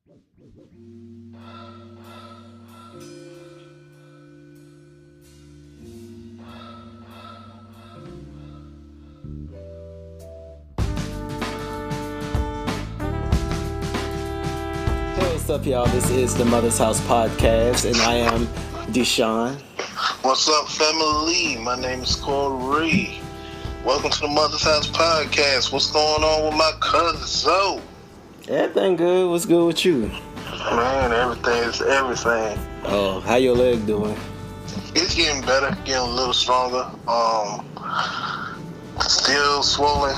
What's up, y'all? This is the Mother's House Podcast, and I am DESHAUN. What's up, family? My name is CORREAL. Welcome to the Mother's House Podcast. What's going on with my cousin Zoe? Everything good? What's good with you? Man, everything is everything. Oh, how your leg doing? It's getting better, getting a little stronger. Still swollen.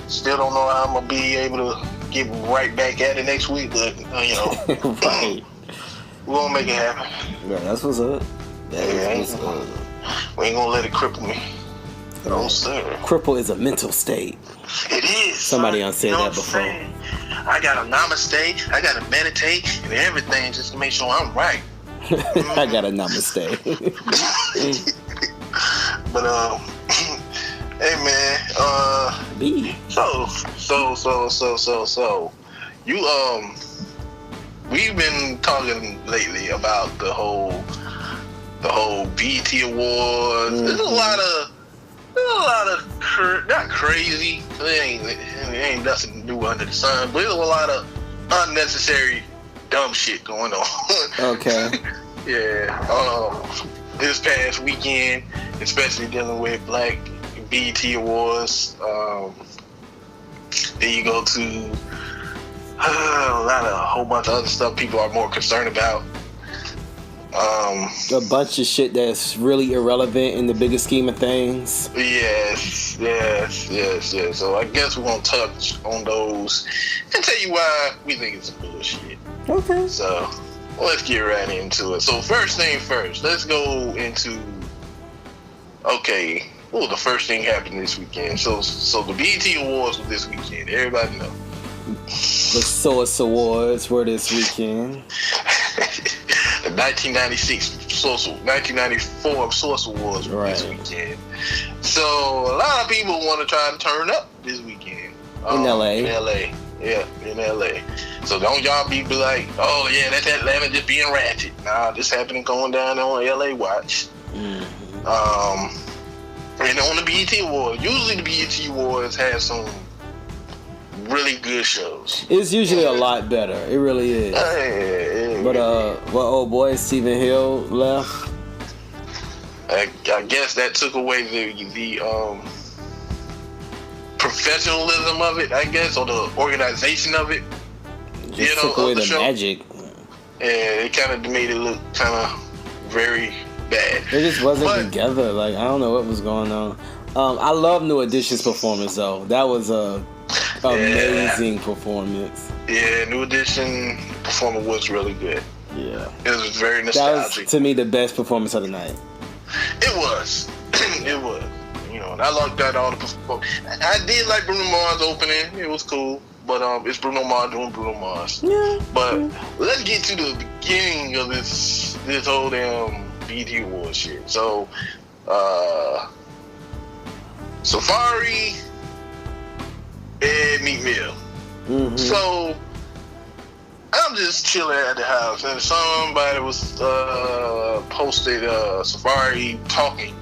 Still don't know how I'm gonna be able to get right back at it next week, but Right. We're gonna make it happen. Yeah, that's what's up. We ain't gonna let it cripple me. No, sir. Cripple is a mental state. It is. Somebody else said that before. I gotta namaste, I gotta meditate and everything just to make sure I'm right. I got a namaste. But hey man, B. So you we've been talking lately about the whole BET Awards. There's a lot of not crazy. It ain't nothing new under the sun, but there's a lot of unnecessary dumb shit going on. Okay. Yeah. This past weekend, especially dealing with Black BET Awards. Then you go to a whole bunch of other stuff people are more concerned about. A bunch of shit that's really irrelevant in the bigger scheme of things. Yes. So I guess we're gonna touch on those and tell you why we think it's bullshit. Okay. So let's get right into it. So first thing first, let's go into the first thing happened this weekend. So the BET Awards were this weekend. Everybody know. The Source Awards were this weekend. The 1994 Source Awards were this weekend. So a lot of people want to try to turn up this weekend. In LA. Yeah, in LA. So don't y'all be like, oh yeah, that's Atlanta just being ratchet. Nah, this happening going down on LA Watch. Mm-hmm. And on the BET Awards, usually the BET Awards have some really good shows. It's usually a lot better. It really is. But old boy Stephen Hill left. I guess that took away the professionalism of it, I guess, or the organization of it. Just took away the magic. Yeah, it kind of made it look kind of very bad. It just wasn't together. Like, I don't know what was going on. I love New Edition's performance though. That was a amazing performance. Yeah, New Edition performance was really good. Yeah, it was very nostalgic. That was, to me, the best performance of the night. It was. It was. And I liked that all the performance. I did like Bruno Mars opening. It was cool. But it's Bruno Mars doing Bruno Mars. Yeah. But let's get to the beginning of this whole damn BET Awards shit. So, Safari and Meek Mill. Mm-hmm. So, I'm just chilling at the house, and somebody was posted Safari talking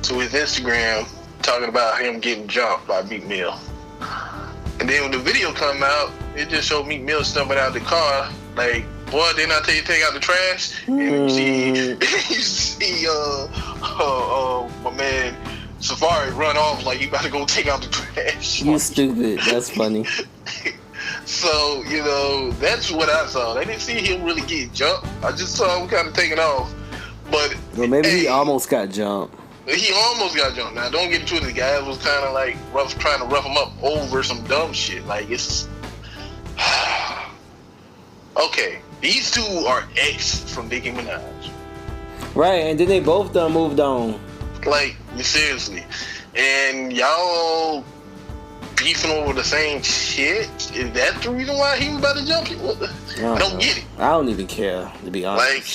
to his Instagram, talking about him getting jumped by Meek Mill. And then when the video come out, it just showed Meek Mill stumbling out the car, like, boy, didn't I tell you to take out the trash? And you see my man Safari run off like he about to go take out the trash. You stupid. That's funny. So, that's what I saw. I didn't see him really get jumped. I just saw him kind of taking off. But maybe he almost got jumped. He almost got jumped. Now, don't get it twisted. The guy was kind of like trying to rough him up over some dumb shit. Like, it's... Okay, these two are ex from Nicki Minaj. Right, and then they both done moved on. Like, seriously. And y'all beefing over the same shit? Is that the reason why he was about to jump you? I don't get it. I don't even care, to be honest. Like,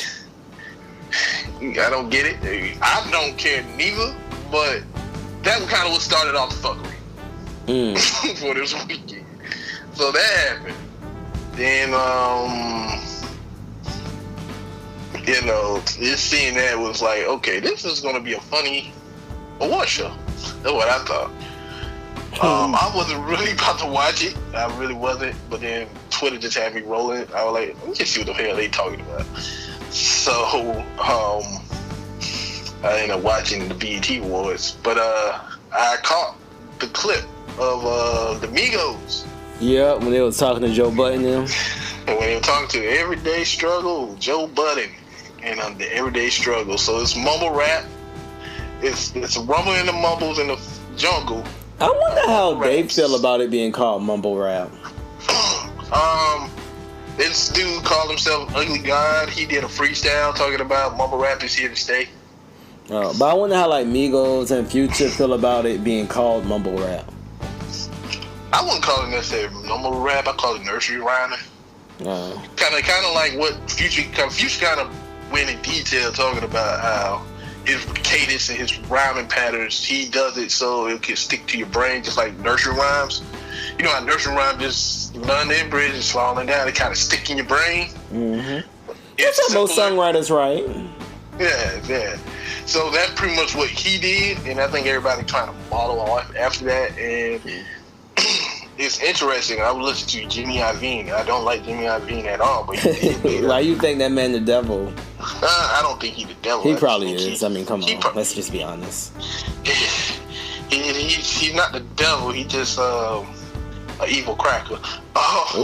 I don't get it. I don't care neither, but that was kind of what started off the fuckery for this weekend. So that happened. Then you know, just seeing that was like, okay, this is gonna be a funny award show. That's what I thought. I wasn't really about to watch it. I really wasn't. But then Twitter just had me rolling. I was like, let me just see what the hell they talking about. So I ended up watching the BET Awards. But I caught the clip of the MiGos. Yeah, when they was talking to Joe Budden and them. And when they were talking to Everyday Struggle, Joe Budden, and the Everyday Struggle. So it's mumble rap. It's a rumble in the mumbles in the jungle. I wonder how they feel about it being called mumble rap. This dude called himself Ugly God. He did a freestyle talking about mumble rap is here to stay. But I wonder how like Migos and Future feel about it being called mumble rap. I wouldn't call it necessarily mumble rap. I call it nursery rhyming. Kind of like what Future kind of went in detail talking about how his cadence and his rhyming patterns, he does it so it can stick to your brain, just like nursery rhymes. You know how nursery rhymes just none in bridge is falling down, it kind of stick in your brain. Mm-hmm. That's what most songwriters write. Yeah. So that's pretty much what he did, and I think everybody trying to follow off after that. And it's interesting. I was listening to Jimmy Iovine. I don't like Jimmy Iovine at all, but he did. Why you think that man the devil? I don't think he's the devil. He probably is. I mean, come on. Let's just be honest. He's not the devil. He just an evil cracker. But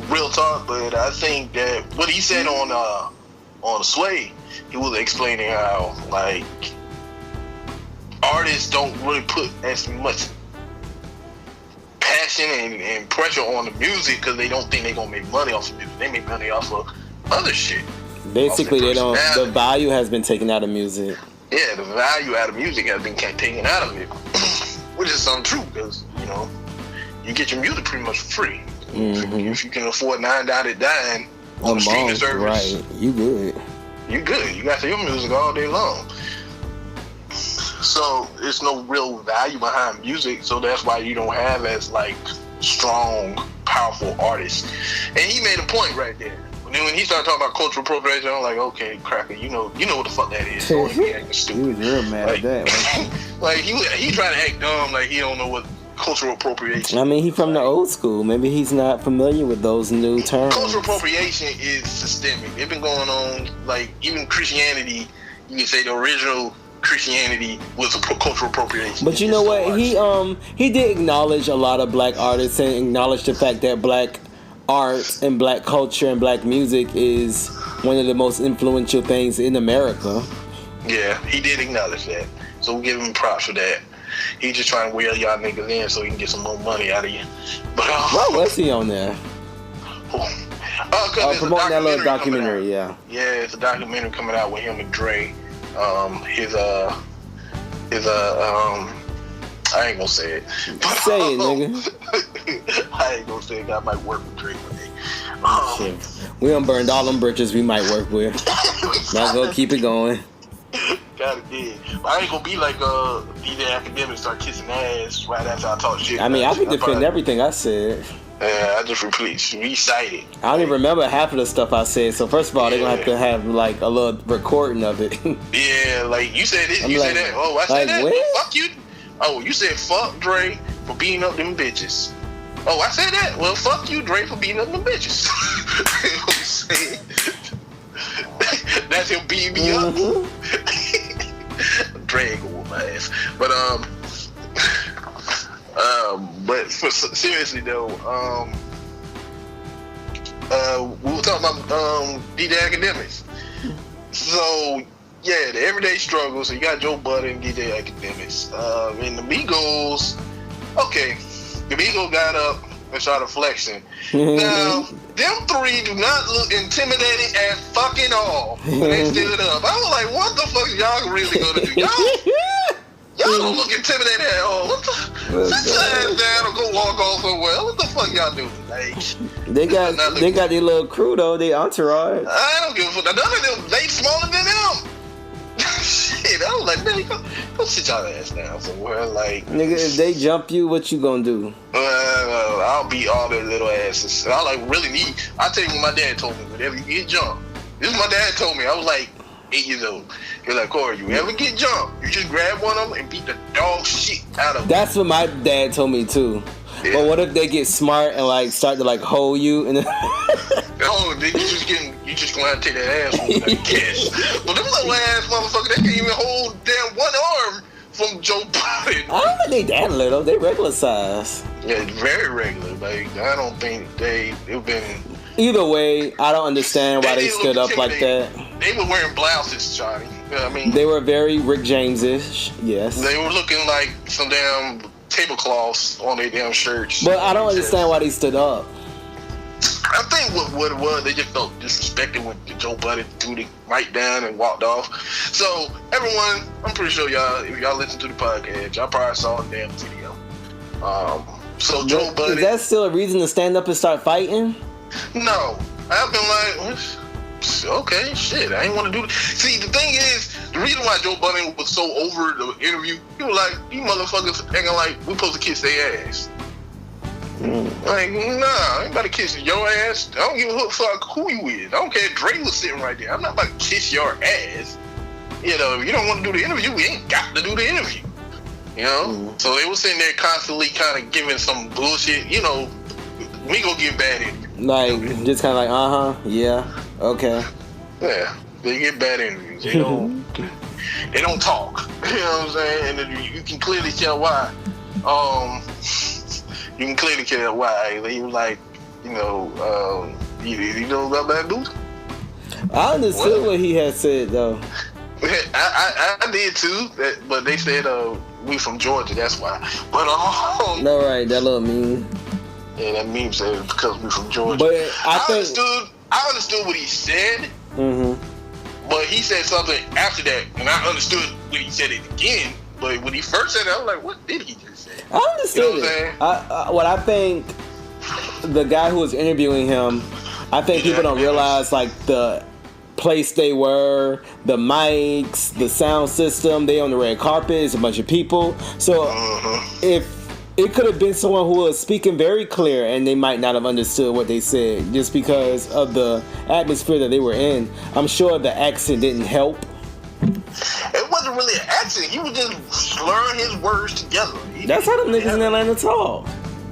real talk. But I think that what he said on Sway, he was explaining how like artists don't really put as much passion and pressure on the music because they don't think they're gonna make money off of music. They make money off of other shit. Basically, they don't. The value has been taken out of music. Yeah, the value out of music has been taken out of it, which is untrue because you know you get your music pretty much free. Mm-hmm. If you can afford $9.99 on the streaming service, right? You good. You good. You got your music all day long. So there's no real value behind music, so that's why you don't have as like strong, powerful artists. And he made a point right there. Then when he started talking about cultural appropriation, I'm like, okay, cracker, you know what the fuck that is. So he acting stupid. He was real mad at that. Like he trying to act dumb, like he don't know what cultural appropriation. I mean, he's from the old school. Maybe he's not familiar with those new terms. Cultural appropriation is systemic. It's been going on, like even Christianity. You can say the original Christianity was a cultural appropriation. But you know what? He did acknowledge a lot of black artists and acknowledge the fact that black art and black culture and black music is one of the most influential things in America. Yeah, he did acknowledge that. So we give him props for that. He just trying to wheel y'all niggas in so he can get some more money out of you. But why was he on there? Promoting that little documentary, yeah. Yeah, it's a documentary coming out with him and Dre. His I ain't gonna say it. Say it, nigga. I ain't gonna say it. I might work with Drake one day. We done burned all them bridges we might work with. Now go keep it going. Gotta did. I ain't gonna be like DJ Academic start kissing ass right after I talk shit. I mean, I can defend everything I said. Yeah, I just recited. I don't even remember half of the stuff I said. So first of all, they're gonna have to have like a little recording of it. Yeah, like you said this, you said that. Oh, I said that. Well, fuck you. Oh, you said fuck Dre for beating up them bitches. Oh, I said that. Well, fuck you, Dre, for beating up them bitches. You know what I'm saying? That's him beating me up. Dre ain't gonna whoop my ass. But seriously though, we were talking about DJ Academics. So yeah, the everyday struggle. So you got Joe Budden and DJ Academics. And the MiGos, okay, the MiGos got up and started flexing. Now, them three do not look intimidating at fucking all when they stood up. I was like, what the fuck y'all really gonna do? Y'all don't look intimidated at all. What the? Sit your ass down or go walk off somewhere. What the fuck y'all doing? Like, they got their little crew though, they entourage. I don't give a fuck. None of them, they smaller than them. Shit, it. I was like, man, go sit y'all ass down somewhere. Like, nigga, if they jump you, what you gonna do? I'll beat all their little asses. I like really need. I tell you what my dad told me. Whenever you get jumped, this is what my dad told me. I was like 8 years old. He's like, Corey, you ever get jumped, you just grab one of them and beat the dog shit out of them. That's what my dad told me too. Yeah. But what if they get smart and like start to like hold you and then oh, then you just gonna have to take that ass with that cash. But them little ass motherfuckers, they can't even hold damn one arm from Joe Biden. I don't think they that little. They regular size. Yeah, very regular. Like, I don't think they've been. Either way, I don't understand why they stood up like that. They were wearing blouses, Johnny. You know what I mean? They were very Rick James-ish, yes. They were looking like some damn tablecloths on their damn shirts. But I don't understand why they stood up. I think what it was, they just felt disrespected when Joe Budden threw the mic down and walked off. So, everyone, I'm pretty sure y'all, if y'all listen to the podcast, y'all probably saw the damn video. So Joe Budden... Is that still a reason to stand up and start fighting? No. I've been like, okay, shit, I ain't want to do it. See, the thing is, the reason why Joe Budden was so over the interview, he was like, you motherfuckers acting like we supposed to kiss their ass. Like, nah, I ain't about to kiss your ass. I don't give a fuck who you is. I don't care if Dre was sitting right there. I'm not about to kiss your ass. You know, if you don't want to do the interview, we ain't got to do the interview. You know? So they were sitting there constantly kind of giving some bullshit, you know, we gonna get bad interviews. Like, just kind of like, yeah, okay. Yeah, they get bad interviews. They don't talk. You know what I'm saying? And you can clearly tell why. You can clearly tell why. He was like, you know about Bad Booty? I understood what he had said, though. I did too, but they said we from Georgia, that's why. But no, right, that little meme. Yeah, that meme said because we from Georgia. But I understood what he said. But he said something after that, and I understood when he said it again. But when he first said it, I was like, what did he just say? I understood it. What I think, the guy who was interviewing him, I think people don't realize like the place they were, the mics, the sound system. They on the red carpet. It's a bunch of people. So if it could have been someone who was speaking very clear, and they might not have understood what they said just because of the atmosphere that they were in. I'm sure the accent didn't help. It wasn't really an accent. He was just slurring his words together. That's how them niggas in Atlanta talk.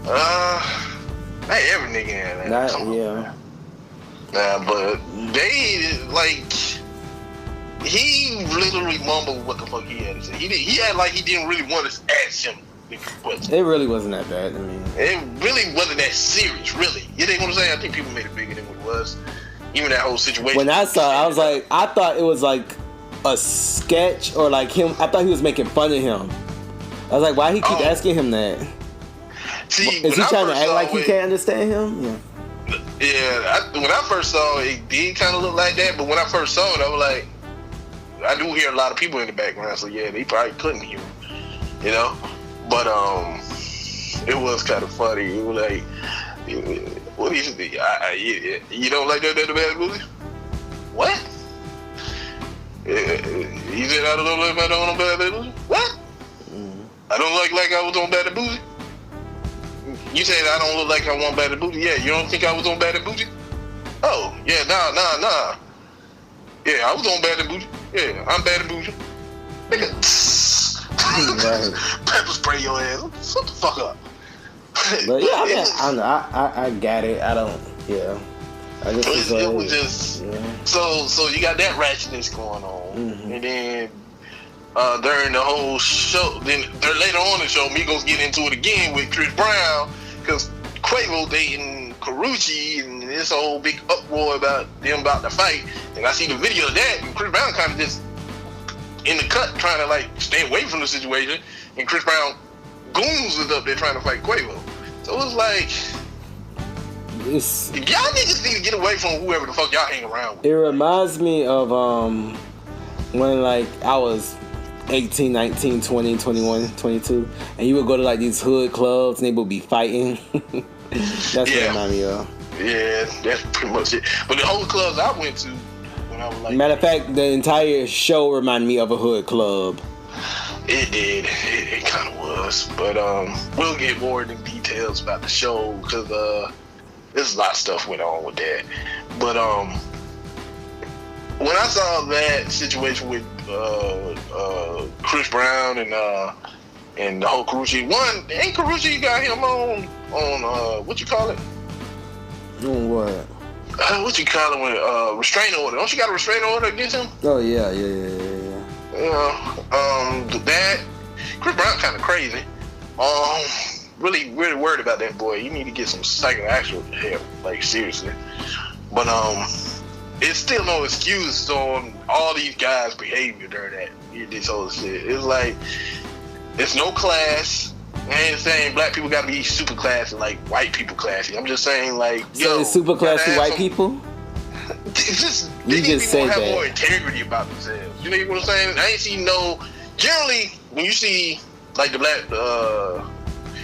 Not every nigga in Atlanta. Yeah. Nah, but they, like, he literally mumbled what the fuck he had to say. He had like he didn't really want to ask him. It really wasn't that bad. I mean, it really wasn't that serious, really. You know what I'm saying? I think people made it bigger than what it was. Even that whole situation. When I saw it, I was like, I thought it was like a sketch or like him. I thought he was making fun of him. I was like, why he keep asking him that? See, is he trying to act like he can't understand him? Yeah. When I first saw it, it did kind of look like that. But when I first saw it, I was like, I do hear a lot of people in the background, so yeah, they probably couldn't hear him. You know. But it was kind of funny. It was like, what is it? You don't like that Bad Booty? What? He said I don't like that on Bad Booty. What? I don't like I was on Bad Booty. You said I don't look like I want Bad Booty. Yeah, you don't think I was on Bad Booty? Oh, yeah, nah. Yeah, I was on Bad Booty. Yeah, I'm Bad Booty. Nigga. Pepper spray your ass. Shut the fuck up. But yeah, I got it. I don't. Yeah. I just it was just so you got that ratchetness going on, and then during the whole show, then later on in the show, MiGos get into it again with Chris Brown because Quavo dating Karrueche, and this whole big uproar about them about to fight. And I see the video of that, and Chris Brown kind of just in the cut trying to like stay away from the situation, and Chris Brown goons is up there trying to fight Quavo. So it's like, y'all niggas need to get away from whoever the fuck y'all hang around with. It reminds me of when like I was 18, 19, 20, 21, 22, and you would go to like these hood clubs and they would be fighting. That's what it reminded me of. Yeah, that's pretty much it. But the whole clubs I went to when when I was like. Matter of fact, the entire show reminded me of a hood club. It did. It kind of was. But we'll get more into details about the show because there's a lot of stuff went on with that. But when I saw that situation with Chris Brown and the whole Carucci, ain't Carucci got him on what you call it? On what? What you call it when restraining order? Don't you got a restraining order against him? Oh yeah. That Chris Brown kind of crazy. Really worried about that boy. You need to get some psychiatric help, like seriously. But it's still no excuse on all these guys' behavior during this whole shit. It's like it's no class. I ain't saying black people got to be super classy like white people classy. I'm just saying like so it's super classy white people. Just you just say have that. More integrity about themselves. You know what I'm saying? I ain't seen no. Generally, when you see like the black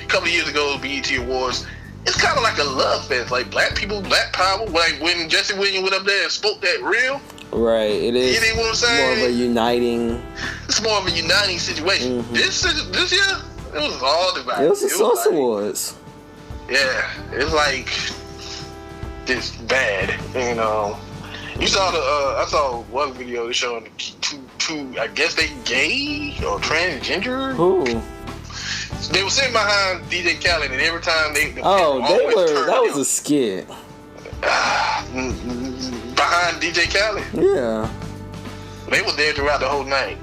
couple of years ago BET Awards, it's kind of like a love fest. Like black people, black power. Like when Jesse Williams went up there and spoke that real. Right. It is. You know what I'm saying? More of a uniting. It's more of a uniting situation. Mm-hmm. This year, it was all divided. It was the Source Awards. Yeah, it's like this bad. And you saw I saw one video showing two I guess they gay or transgender. Who? They were sitting behind DJ Khaled, and every time they were. That was a skit. Behind DJ Khaled. Yeah. They were there throughout the whole night.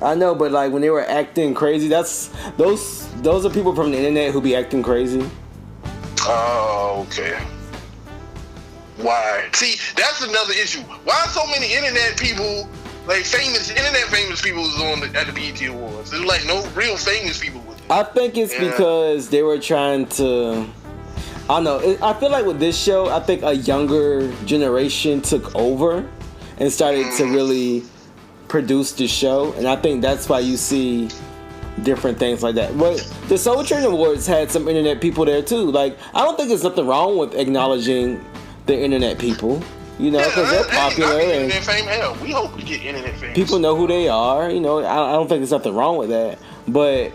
I know, but like when they were acting crazy, those are people from the internet who be acting crazy. Oh, okay. Why? See, that's another issue. Why so many internet people, like famous people, was at the BET Awards? There's like no real famous people with it. I think it's because they were trying to. I don't know. I feel like with this show, I think a younger generation took over and started to really produce the show, and I think that's why you see different things like that. But the Soul Train Awards had some internet people there too. Like, I don't think there's nothing wrong with acknowledging the internet people, you know, because they're popular and internet fame. Hell, we hope to get internet fame. People know who they are, you know. I don't think there's nothing wrong with that, but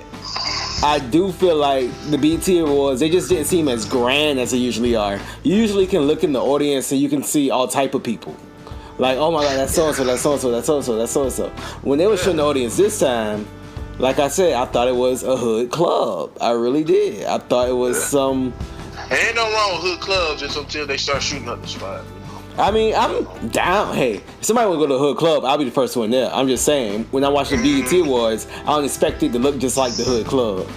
I do feel like the BT Awards, they just didn't seem as grand as they usually are. You usually can look in the audience and you can see all type of people. Like, oh my God, that's so-and-so, that's so-and-so, that's so-and-so, that's so-and-so. When they were showing the audience this time, like I said, I thought it was a hood club. I really did. I thought it was some... Ain't no wrong with hood clubs just until they start shooting up the spot. I mean, I'm down. Hey, if somebody want to go to a hood club, I'll be the first one there. I'm just saying, when I watch the BET Awards, I don't expect it to look just like the hood club.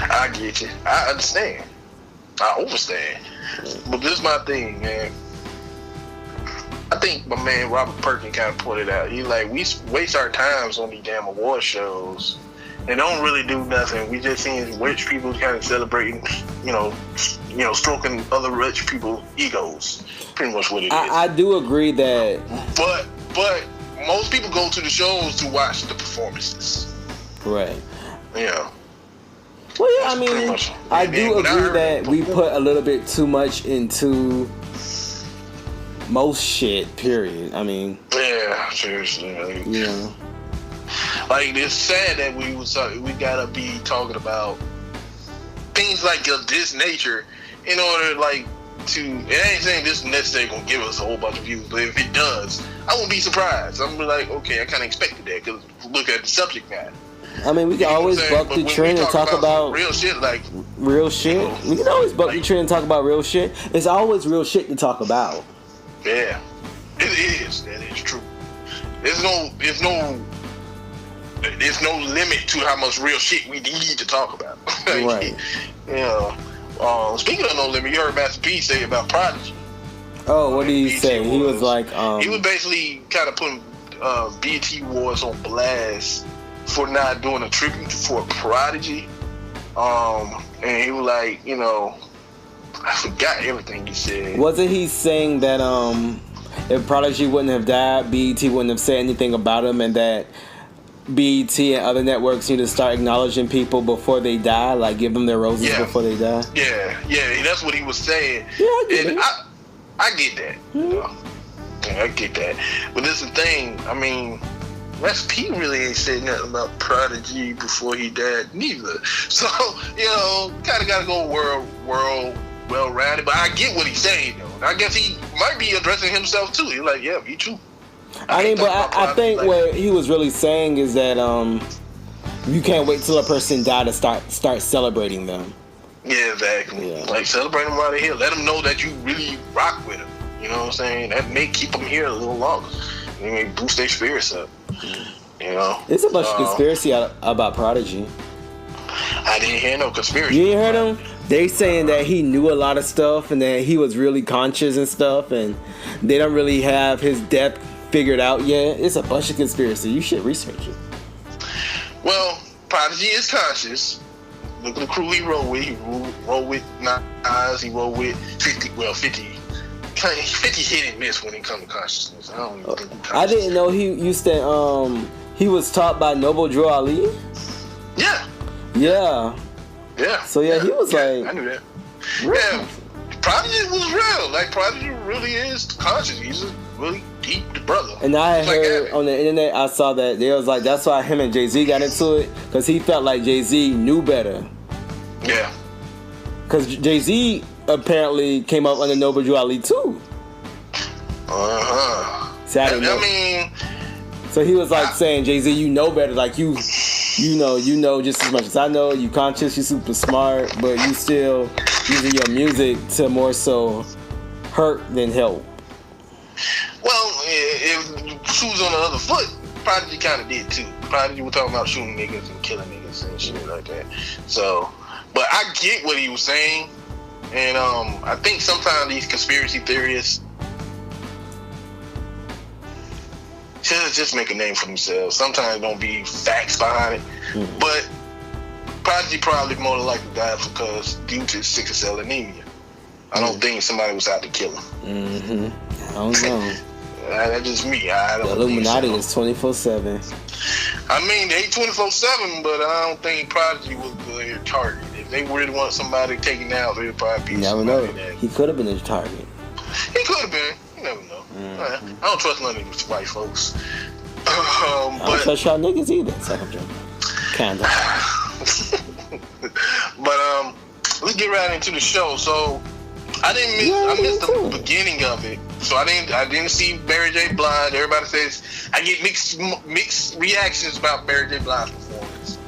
I get you. I understand. I understand. But this is my thing, man. I think my man Robert Perkins kind of pointed out. He's like, we waste our times on these damn award shows and don't really do nothing. We just seeing rich people kind of celebrating, you know, stroking other rich people's egos. Pretty much what it is. I do agree that. But most people go to the shows to watch the performances. Right. Yeah. Well, yeah, I mean, I do agree that we put a little bit too much into most shit, period. I mean. Yeah, seriously. Yeah. Like, it's sad that we gotta be talking about things like this nature in order, like, it ain't saying this necessarily gonna give us a whole bunch of views, but if it does, I won't be surprised. I'm like, okay, I kind of expected that because look at the subject matter. I mean, we can always buck the trend and talk about real shit, like real shit. We can always buck the trend and talk about real shit. It's always real shit to talk about. Yeah, it is. That is true. There's no limit to how much real shit we need to talk about. Right. Yeah. Speaking of no limit, you heard Master P say about Prodigy. Oh, what did he say? He was like, he was basically kind of putting BET Awards on blast for not doing a tribute for Prodigy. And he was like, you know, I forgot everything he said. Wasn't he saying that if Prodigy wouldn't have died, BET wouldn't have said anything about him, and that BET and other networks need to start acknowledging people before they die, like give them their roses before they die? Yeah, that's what he was saying. Yeah, I get it. I get that. I get that. But this is the thing. I mean, Master P really ain't said nothing about Prodigy before he died neither. So, you know, kind of got to go world well-rounded. But I get what he's saying, though. I guess he might be addressing himself, too. He's like, yeah, me too. I think like what he was really saying is that you can't wait till a person die to start celebrating them. Yeah, exactly. Yeah. Like, celebrate them while they're here. Let them know that you really rock with them. You know what I'm saying? That may keep them here a little longer. It may boost their spirits up. You know? There's a bunch of conspiracy about Prodigy. I didn't hear no conspiracy. You ain't heard them? They saying that he knew a lot of stuff and that he was really conscious and stuff, and they don't really have his death figured out yet. It's a bunch of conspiracy. You should research it. Well, Prodigy is conscious. Look at the crew he rolled with. He rolled with Nas. He rolled with 50. Well, 50 hit and miss when it comes to consciousness. I don't even think I didn't know he used to. He was taught by Noble Drew Ali. Yeah. Yeah. Yeah. So yeah, he was like. I knew that. Yeah. Prodigy was real. Like, Prodigy really is conscious. He's a really deep brother. And I heard on the internet, I saw that they was like, that's why him and Jay-Z got into it, because he felt like Jay-Z knew better. Yeah. Because Jay-Z apparently came up under Noble Drew Ali too. See, I didn't know. I mean, so he was like saying, Jay-Z, you know better. Like you know just as much as I know. You conscious, you super smart, but you still using your music to more so hurt than help. Well, if shoes on the other foot, Prodigy kind of did too. Prodigy was talking about shooting niggas and killing niggas and shit like that. So, but I get what he was saying, and I think sometimes these conspiracy theorists should just make a name for themselves. Sometimes don't be facts behind it. But Prodigy probably more than likely died because due to sickle cell anemia. I don't think somebody was out to kill him. I don't know. That's just me. I don't the Illuminati is 24/7. I mean, they 24/7, but I don't think Prodigy was their target. If they really want somebody taken out, they would probably be. You never know. He could have been their target. He could have been. You never know. I don't trust none of these white folks. I don't trust y'all niggas either. So I'm joking. Kinda. But let's get right into the show. So I missed the beginning of it. So I didn't see Mary J. Blige. Everybody says I get mixed reactions about Mary J. Blige's performance.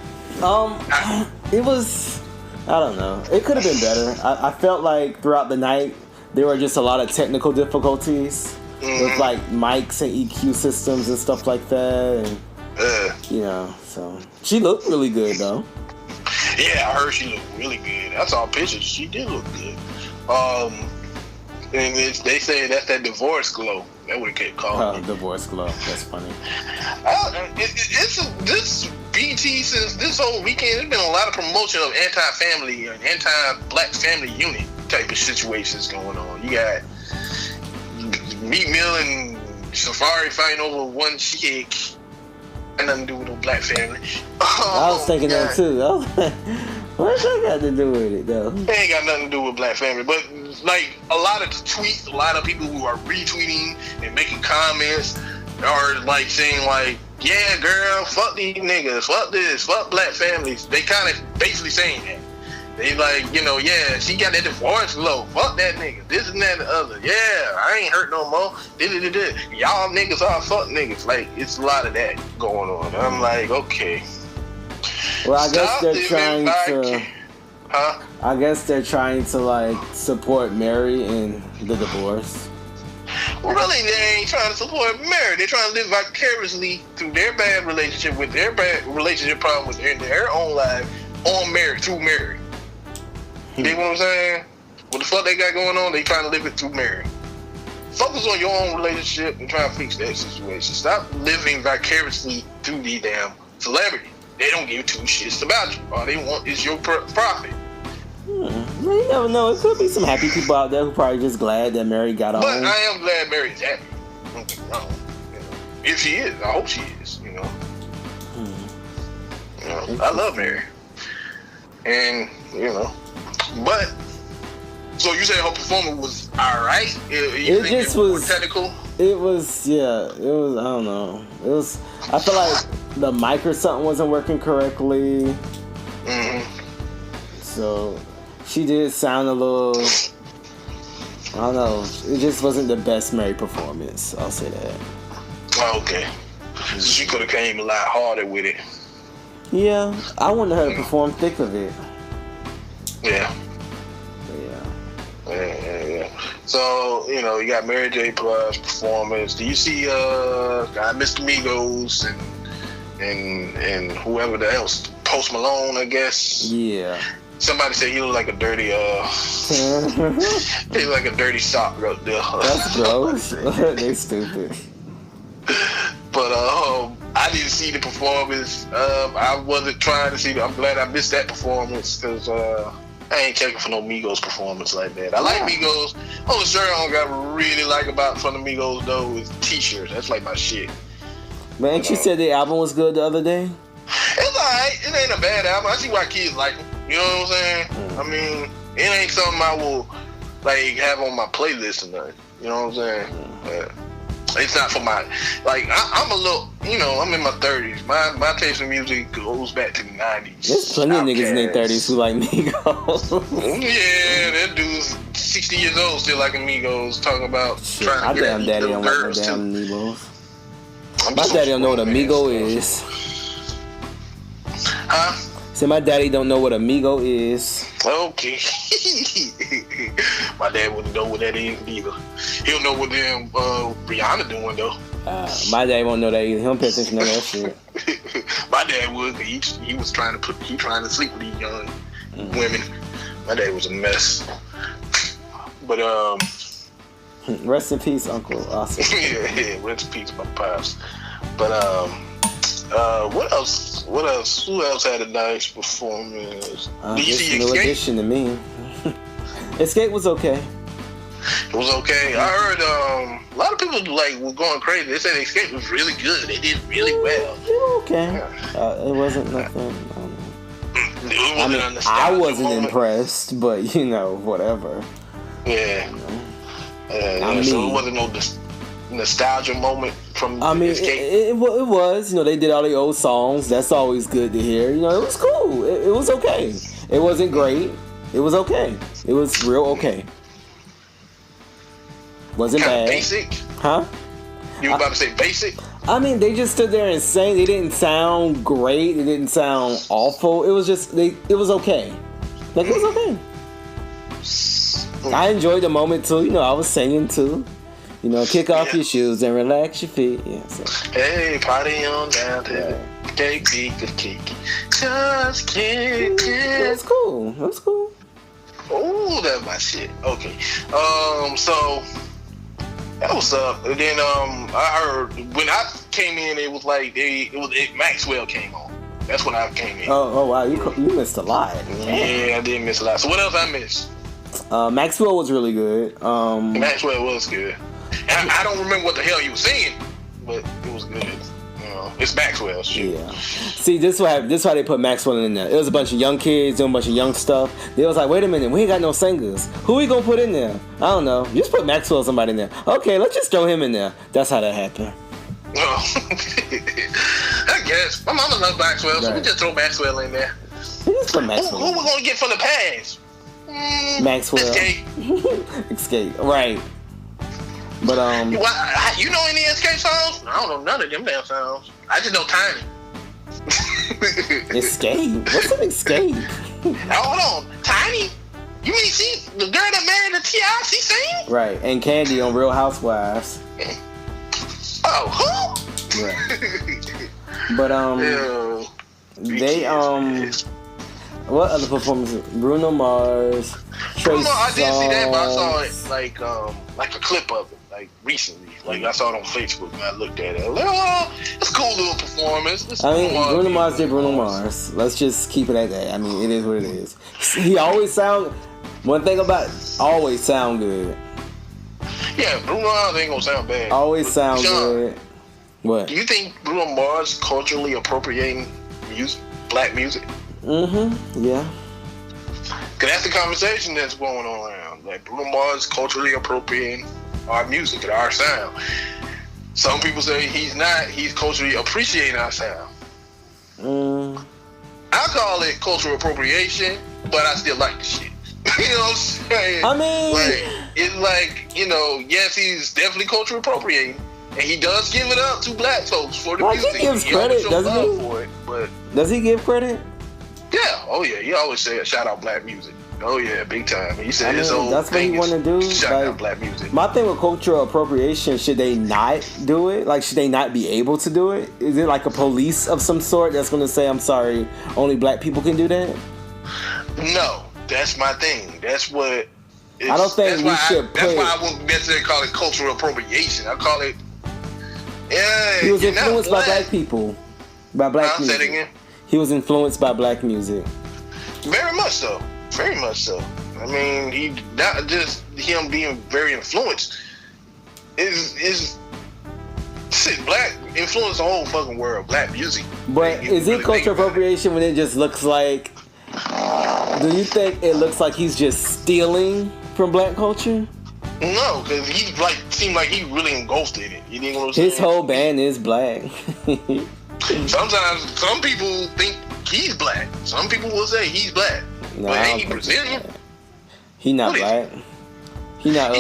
It was, I don't know. It could have been better. I felt like throughout the night there were just a lot of technical difficulties with like mics and EQ systems and stuff like that, and you know. So she looked really good though. Yeah, I heard she looked really good. I saw pictures. She did look good. And they say that's that divorce glow. That's what it kept calling it. Divorce glow. That's funny. This BT since this whole weekend, there's been a lot of promotion of anti-family and anti-black family unit type of situations going on. You got Meat Mill and Safari fighting over one chick. Got nothing to do with no black family. I was thinking that too. I was like, what's that got to do with it though? It ain't got nothing to do with black family, but like a lot of the tweets, a lot of people who are retweeting and making comments are like saying like, yeah, girl, fuck these niggas, fuck this, fuck black families. They kind of basically saying that. They like, you know, yeah, she got that divorce glow. Fuck that nigga. This and that and the other. Yeah, I ain't hurt no more. Y'all niggas are fuck niggas. Like, it's a lot of that going on. I'm like, okay. Well, I guess they're trying to. I guess they're trying to like support Mary in the divorce. Well, really, they ain't trying to support Mary. They're trying to live vicariously through their bad relationship with their bad relationship problems in their own life on Mary, through Mary. You know what I'm saying? What the fuck they got going on, they trying to live it through Mary. Focus on your own relationship and try to fix that situation. Stop living vicariously through the damn celebrity. They don't give two shits about you. All they want is your profit. You never know. It could be some happy people out there who probably just glad that Mary got on. But I am glad Mary's happy. Don't get me wrong. You know, if she is, I hope she is. You know, I love Mary, and you know, but So you said her performance was alright? It just was technical? It was, yeah. It was, I don't know. It was, I feel like the mic or something wasn't working correctly. So she did sound a little, I don't know. It just wasn't the best Mary performance. I'll say that. Oh, okay. So she could have came a lot harder with it. Yeah, I wanted her to perform thick of it. Yeah. So, you know, you got Mary J. Blige's performance. Do you see Mr. MiGos and whoever else? Post Malone, I guess. Yeah. Somebody said he looked like a dirty he looked like a dirty sock right there. That's gross. They stupid. But I didn't see the performance. I wasn't trying to see I'm glad I missed that performance because I ain't checking for no Migos performance like that. I like Migos. Only shirt I don't really like about from the Migos though is t-shirts. That's like my shit. Man, ain't you said the album was good the other day? It's alright. It ain't a bad album. I see why kids like it. You know what I'm saying? I mean, it ain't something I will like have on my playlist or nothing. You know what I'm saying? But it's not for my I'm a little, you know, I'm in my 30s. My taste in music goes back to the 90s. There's plenty of niggas in their 30s who like Migos. Yeah, that dude's 60 years old still liking Migos, talking about trying to get daddy don't like no damn Migos. My daddy don't know what a Migo is. Huh? So my daddy don't know what a Migo is. Okay. My dad wouldn't know what that is either. He'll know what them Rihanna doing though. My dad won't know that either. He don't pay attention to that shit. My dad would. He was trying to sleep with these young women. My dad was a mess. But rest in peace, Uncle Austin. yeah, rest in peace, my pops. But what else? What else? Who else had a nice performance? Did you see no Escape? addition to me. Escape was okay. It was okay. I heard a lot of people were going crazy. They said Escape was really good. They did really well. Okay. It wasn't nothing. I wasn't impressed, but you know, whatever. Yeah. So it wasn't no nostalgia moment from Escape. It was. You know, they did all the old songs. That's always good to hear. You know, it was cool. It was okay. It wasn't great. It was okay. It was real okay. Wasn't Kinda bad. Basic? Huh? You were about to say basic? I mean, they just stood there and sang. They didn't sound great. It didn't sound awful. It was just, it was okay. Like, it was okay. I enjoyed the moment, too. You know, I was singing, too. You know, kick off your shoes and relax your feet. Yeah, so. Hey, party on down to the cake, cake. Just kick it. It was cool. It was cool. Oh, that's my shit. Okay. So that was up. And then I heard when I came in, it was like Maxwell came on. That's when I came in. Oh wow, you missed a lot. Yeah, I did miss a lot. So what else I missed? Maxwell was really good. Maxwell was good. And I don't remember what the hell he was singing, but it was good. It's Maxwell shit. Yeah. See, this why they put Maxwell in there. It was a bunch of young kids doing a bunch of young stuff. They was like, wait a minute, we ain't got no singers. Who we gonna put in there? I don't know. Just put Maxwell somebody in there. Okay, let's just throw him in there. That's how that happened. Oh. I guess. My mama loves Maxwell, so we just throw Maxwell in there. Just put Maxwell. Who we gonna get from the past? Maxwell. Escape. Escape. Right. But you know any Escape songs? I don't know none of them damn songs. I just know Tiny. Escape? What's an Escape? Hold on, Tiny? You mean she the girl that married the T.I.? She sing? Right, and Candy on Real Housewives. Oh, who? Right. But what other performances? Bruno Mars, Trey Songz. I did see that, but I saw it like a clip of it. Like recently, like I saw it on Facebook and I looked at it. I was like, oh, it's a cool little performance. Bruno Mars did Bruno Mars. Let's just keep it at that. I mean, it is what it is. He always sound good. Yeah, Bruno Mars ain't gonna sound bad. Always sound good. What? Do you think Bruno Mars culturally appropriating black music? Yeah. Because that's the conversation that's going on around. Like, Bruno Mars culturally appropriating our music and our sound. Some people say he's not. He's culturally appreciating our sound. I call it cultural appropriation, but I still like the shit. You know what I'm saying? I mean, like, it's like, you know, yes, he's definitely cultural appropriating, and he does give it up to black folks for the music. He gives credit, doesn't he? For it, but does he give credit? Yeah, oh yeah, he always say shout out black music. Oh yeah, big time. He said his own that's what he want to do. Shout out black music. My thing with cultural appropriation, should they not do it? Like, should they not be able to do it? Is it like a police of some sort that's going to say, I'm sorry, only black people can do that? No, that's my thing. That's what. I don't think we should. That's why I wouldn't necessarily call it cultural appropriation. I call it. Yeah, he was influenced by black people, by black music. Say it again. He was influenced by black music. Very much so. Very much so. I mean, he not just him being very influenced. Is black influence the whole fucking world. Black music. But is it cultural appropriation when it just looks like? Do you think it looks like he's just stealing from black culture? No, because he seemed like he really engulfed in it. You know what I'm saying? His whole band is black. Sometimes some people think he's black. Some people will say he's black. No, but ain't he Brazilian? He not black. He's not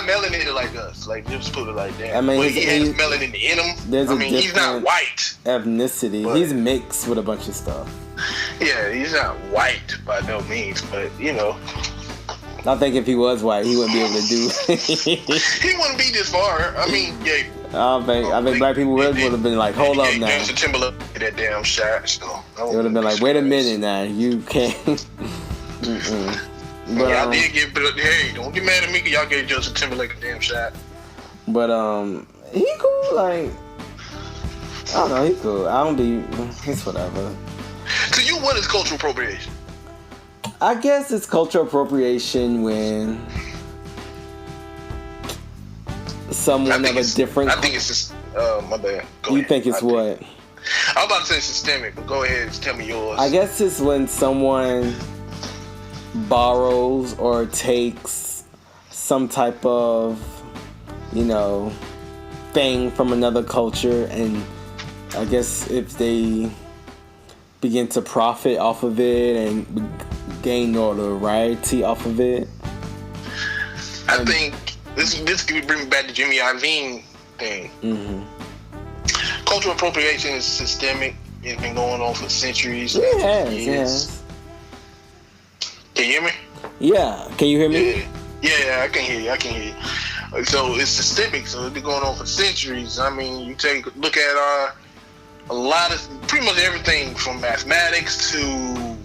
melanated like us. Like, just put it like that. I mean, but he has melanin in him. He's not white. Ethnicity. But he's mixed with a bunch of stuff. Yeah, he's not white by no means, but you know. I think if he was white, he wouldn't be able to do it. He wouldn't be this far. I mean, yeah. I think black people would have been like, hold up now. Justin Timberlake that damn shot. So it would have been like, wait a minute now, you can't. But y'all did give, hey, don't get mad at me because y'all gave Justin Timberlake a damn shot. But he cool. Like, I don't know, he cool. I don't be. It's whatever. To you, what is cultural appropriation? I guess it's cultural appropriation when someone of a different. I think it's just. My bad. You think it's what? I'm about to say systemic, but go ahead and tell me yours. I guess it's when someone borrows or takes some type of, you know, thing from another culture, and I guess if they begin to profit off of it and gain notoriety off of it. I think this could bring me back to Jimmy Iovine thing. Mm-hmm. Cultural appropriation is systemic. It's been going on for centuries. Yes. Can you hear me? Yeah. Can you hear me? Yeah, I can hear you. So it's systemic. So it's been going on for centuries. I mean, you take a look at a lot of pretty much everything from mathematics to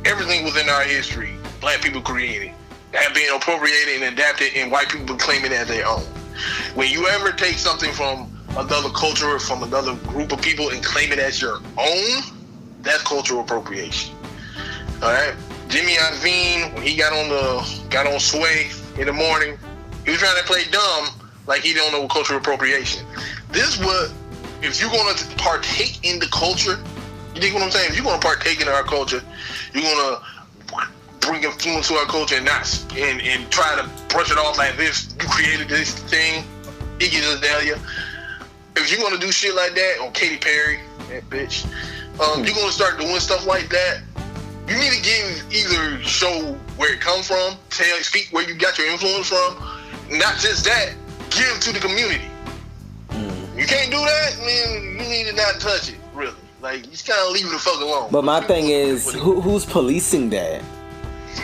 everything within our history. Black people created, have been appropriated and adapted, and white people claim it as their own. When you ever take something from another culture, from another group of people, and claim it as your own, that's cultural appropriation. All right. Jimmy Iovine, when he got on Sway in the morning, he was trying to play dumb, like he don't know what cultural appropriation. This what, if you're going to partake in the culture, you dig what I'm saying? If you're going to partake in our culture, you're going to bring influence to our culture and try to brush it off like this. You created this thing, Iggy Azalea. If you're going to do shit like that, or Katy Perry, that bitch, you're going to start doing stuff like that, you need to either show where it comes from, speak where you got your influence from. Not just that, give to the community. You can't do that, man. You need to not touch it, really. Like, you just kind of leave it the fuck alone. But my thing is, who's policing that?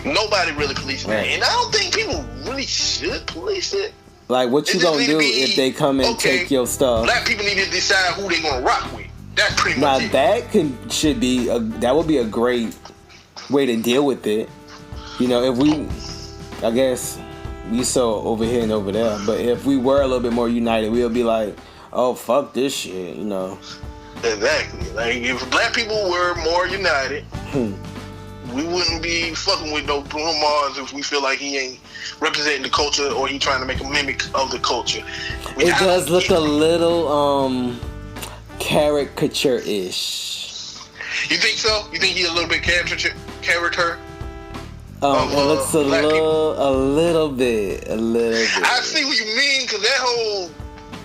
Nobody really policing that, and I don't think people really should police it. Like, what you gonna do if they come and take your stuff? Black people need to decide who they gonna rock with. That's pretty much it. Now that would be a great way to deal with it. You know, if we, I guess, we so over here and over there, but if we were a little bit more united, we'll be like, oh, fuck this shit, you know. Exactly. Like, if black people were more united, we wouldn't be fucking with no Bruno Mars if we feel like he ain't representing the culture or he trying to make a mimic of the culture. It does look a little caricature-ish. You think so? You think he a little bit caricature? character. It looks a little bit. I see what you mean, because that whole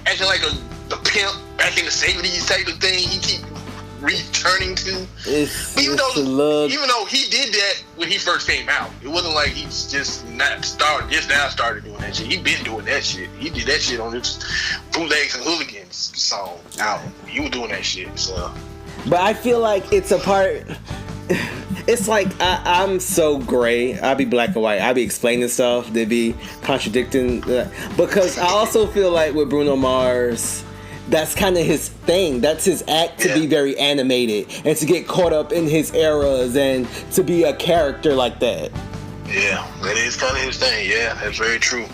acting like the pimp back in the 70s type of thing he keep returning to. Even though he did that when he first came out, it wasn't like he's just now started doing that shit. He been doing that shit. He did that shit on his Bootlegs and Hooligans song album. He was doing that shit. So, but I feel like it's a part. It's like I'm so gray. I be black and white. I be explaining stuff. They be contradicting. Because I also feel like with Bruno Mars, that's kind of his thing. That's his act, to be very animated and to get caught up in his eras and to be a character like that. Yeah, that is kind of his thing. Yeah, that's very true.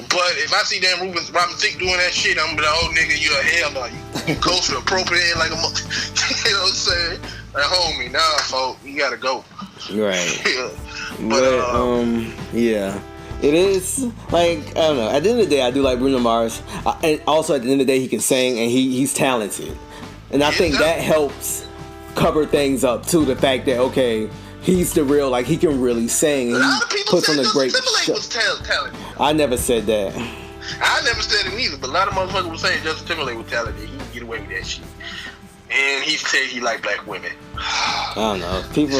But if I see Dan Robin Thicke doing that shit, I'm gonna be like, oh nigga, you a hell no. You culture appropriating like a you know what I'm saying? Like, homie, nah, folk, you gotta go. Right. Yeah. But yeah. It is, like, I don't know. At the end of the day, I do like Bruno Mars. And also, at the end of the day, he can sing and he's talented. And I think that helps cover things up, too. The fact that, okay, he's the real, like, he can really sing. And he puts on a great show. Was talented. I never said that. I never said it either, but a lot of motherfuckers were saying Justin Timberlake was talented. He can get away with that shit. And he said he liked black women. I don't know. People,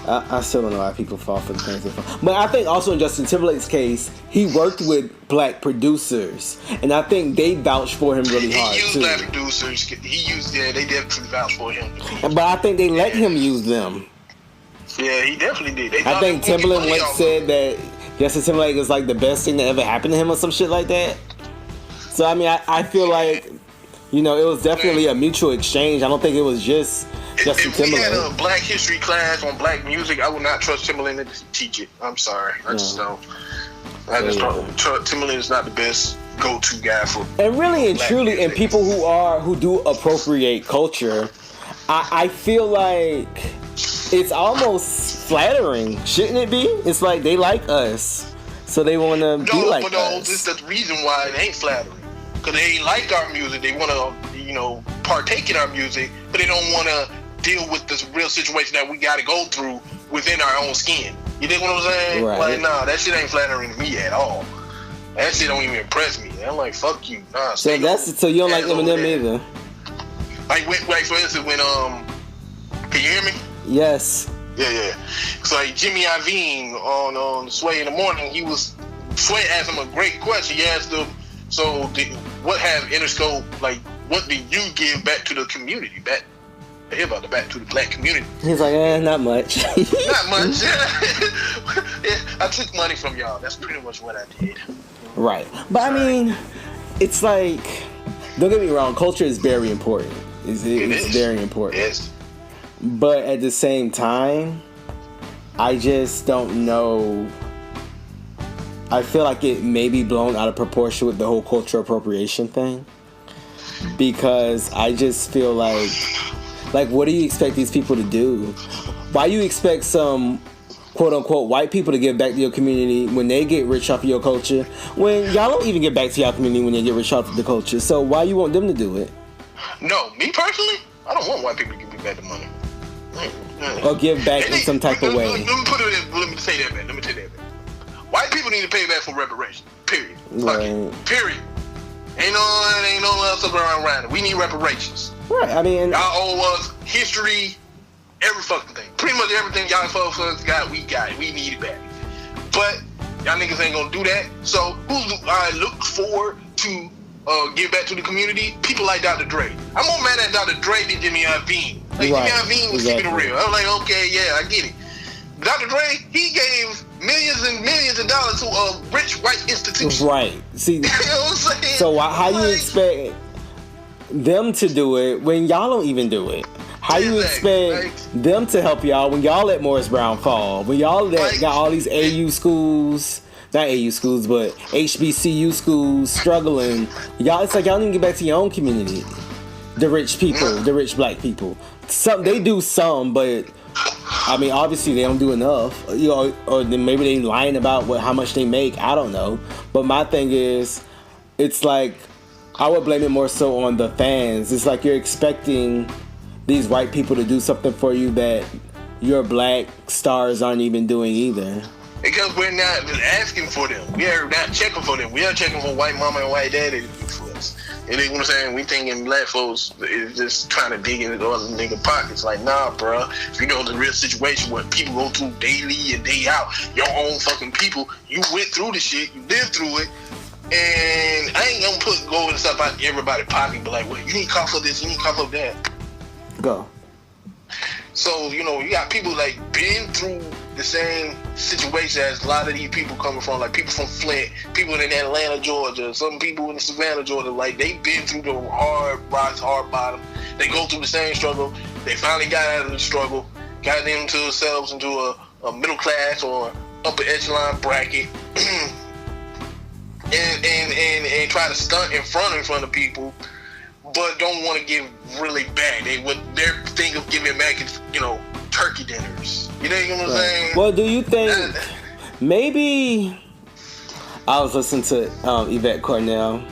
I still don't know why people fall for the things they fall. But I think also in Justin Timberlake's case, he worked with black producers. And I think they vouched for him really hard, too. He used too. Black producers. They definitely vouched for him. But I think they let him use them. Yeah, he definitely did. I think Timberlake once said that Justin Timberlake is like the best thing that ever happened to him or some shit like that. So, I mean, I feel like, you know, it was definitely a mutual exchange. I don't think it was just Justin Timberlake. If we had a black history class on black music, I would not trust Timberlake to teach it. I'm sorry. I just don't. Timberlake is not the best go-to guy for. And really and truly, music. And people who do appropriate culture, I feel like it's almost flattering, shouldn't it be? It's like they like us, so they want to be like us. No, this is the reason why it ain't flattering. Because they ain't like our music. They want to, you know, partake in our music, but they don't want to deal with this real situation that we got to go through within our own skin. You dig what I'm saying? Right. Like, nah, that shit ain't flattering to me at all. That shit don't even impress me. I'm like, fuck you. Nah, so so you don't like Eminem either? Like for instance, when can you hear me? Yes. Yeah. So like Jimmy Iovine on Sway in the Morning, Sway asked him a great question. He asked him, so what have Interscope, like, what do you give back to the community? Back to the black community. He's like, not much. Not much. Yeah, I took money from y'all. That's pretty much what I did. Right. But I mean, it's like, don't get me wrong, culture is very important. It's very important. Yes. But at the same time, I just don't know. I feel like it may be blown out of proportion with the whole cultural appropriation thing. Because I just feel like what do you expect these people to do? Why you expect some quote-unquote white people to give back to your community when they get rich off of your culture, when y'all don't even get back to your community when they get rich off of the culture? So why you want them to do it? No, me personally, I don't want white people to give me back the money. Or give back in some type of way. Let me say that, man. White people need to pay back for reparations. Period. Right. Period. Ain't no else around it. We need reparations. Right. I mean, y'all owe us history, every fucking thing. Pretty much everything y'all folks got, we got it. We need it back. But y'all niggas ain't gonna do that. So who I look forward to give back to the community? People like Dr. Dre. I'm more mad at Dr. Dre than Jimmy Iovine. Like, right. Jimmy Iovine was keeping it real. I'm like, okay, yeah, I get it. Dr. Dre, he gave millions and millions of dollars to a rich white institution. Right. See, you know what I'm saying? So how you expect them to do it when y'all don't even do it? How you expect them to help y'all when y'all let Morris Brown fall? When y'all got all these AU schools, not AU schools, but HBCU schools struggling. Y'all, it's like y'all didn't get back to your own community. The rich people, the rich black people. They do some, but I mean, obviously they don't do enough. You know, or maybe they lying about how much they make. I don't know. But my thing is, it's like I would blame it more so on the fans. It's like you're expecting these white people to do something for you that your black stars aren't even doing either. Because we're not asking for them. We are not checking for them. We are checking for white mama and white daddy to do for us. You know what I'm saying? We thinking black folks is just trying to dig into other nigga pockets. Like, nah, bro. If you know the real situation what people go through daily and day out, your own fucking people, you went through the shit, you lived through it, and I ain't gonna put gold and stuff out in everybody's pocket, but like, well, you need cough for this, you need cough for that. Go. So, you know, you got people like been through the same situation as a lot of these people coming from, like people from Flint, people in Atlanta, Georgia, some people in Savannah, Georgia, like they've been through the hard rocks, hard bottom. They go through the same struggle. They finally got out of the struggle, got themselves into a middle class or upper echelon bracket, and try to stunt in front of people, but don't want to give really back. Their thing of giving back is, you know, turkey dinners. You know what I'm saying? Well, do you think maybe I was listening to Yvette Cornell,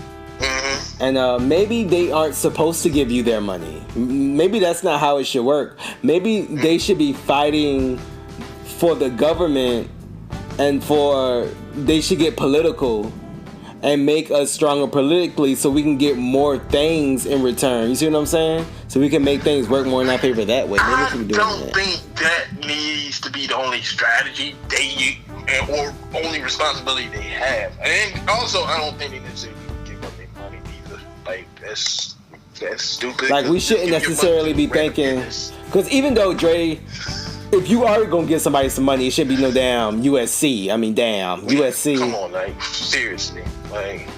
and maybe they aren't supposed to give you their money. Maybe that's not how it should work. Maybe they should be fighting for the government, and they should get political and make us stronger politically so we can get more things in return. You see what I'm saying? So we can make things work more in our favor that way. I don't think that needs to be the only strategy or only responsibility they have. And also, I don't think they necessarily give up their money either. Like, that's stupid. Like, we shouldn't necessarily be thinking... Because even though, Dre... If you are gonna give somebody some money, it should be no damn USC. I mean, damn USC. Come on, like seriously, like.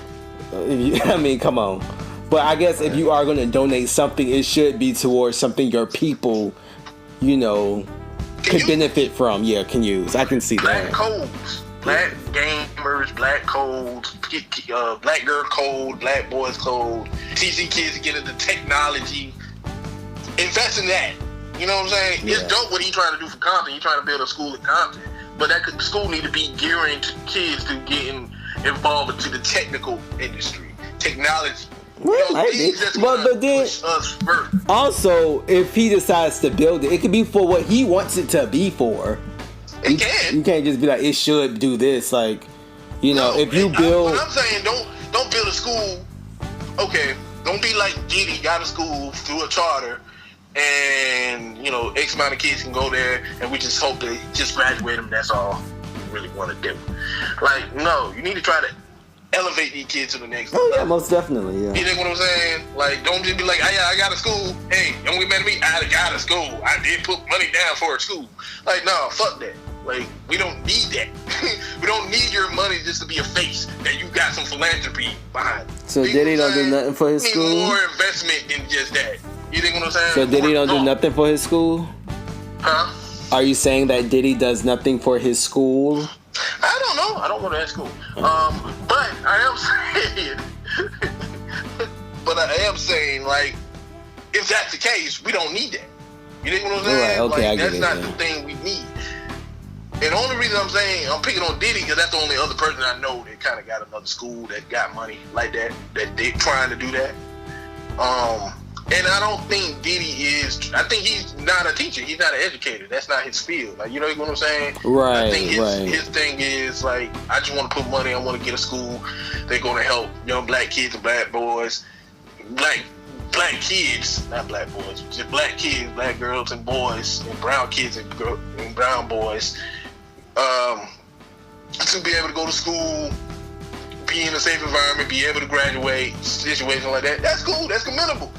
I mean, come on. But I guess if you are gonna donate something, it should be towards something your people, you know, can benefit from. Yeah, can use. I can see black that. Codes, black gamers, black codes, black girl code, black boys code. Teaching kids to get into technology. Invest in that. You know what I'm saying? Yeah. It's dope what he's trying to do for content. He's trying to build a school of content. But that school need to be gearing to kids to getting involved into the technical industry, technology. Well, but then also, if he decides to build it, it could be for what he wants it to be for. It can. You can't just be like, it should do this. Like, you know, if you build... I'm saying, don't build a school. Okay, don't be like Diddy got a school through a charter, and, you know, X amount of kids can go there, and we just hope they just graduate them. That's all we really want to do. Like, no, you need to try to elevate these kids to the next level. Oh, yeah, most definitely, yeah. You know what I'm saying? Like, don't just be like, I got a school. Hey, don't get mad at me. I got a school. I did put money down for a school. Like, no, fuck that. Like, we don't need that. We don't need your money just to be a face that you got some philanthropy behind. So Diddy don't do nothing for his need school? More investment than just that. You think what I'm saying? So Diddy don't do nothing for his school? Huh? Are you saying that Diddy does nothing for his school? I don't know. I don't go to that school. But I am saying, like, if that's the case, we don't need that. You think what I'm saying? Right, okay, like, that's not the thing we need. And the only reason I'm saying I'm picking on Diddy because that's the only other person I know that kind of got another school that got money like that they trying to do that. And I don't think Diddy is. I think he's not a teacher. He's not an educator. That's not his field. Like, you know what I'm saying? Right. I think his thing is like, I just want to put money. I want to get a school. They're going to help young black kids and black boys, black kids, not black boys, just black kids, black girls and boys, and brown kids and brown boys, to be able to go to school, be in a safe environment, be able to graduate, situations like that. That's cool. That's commendable.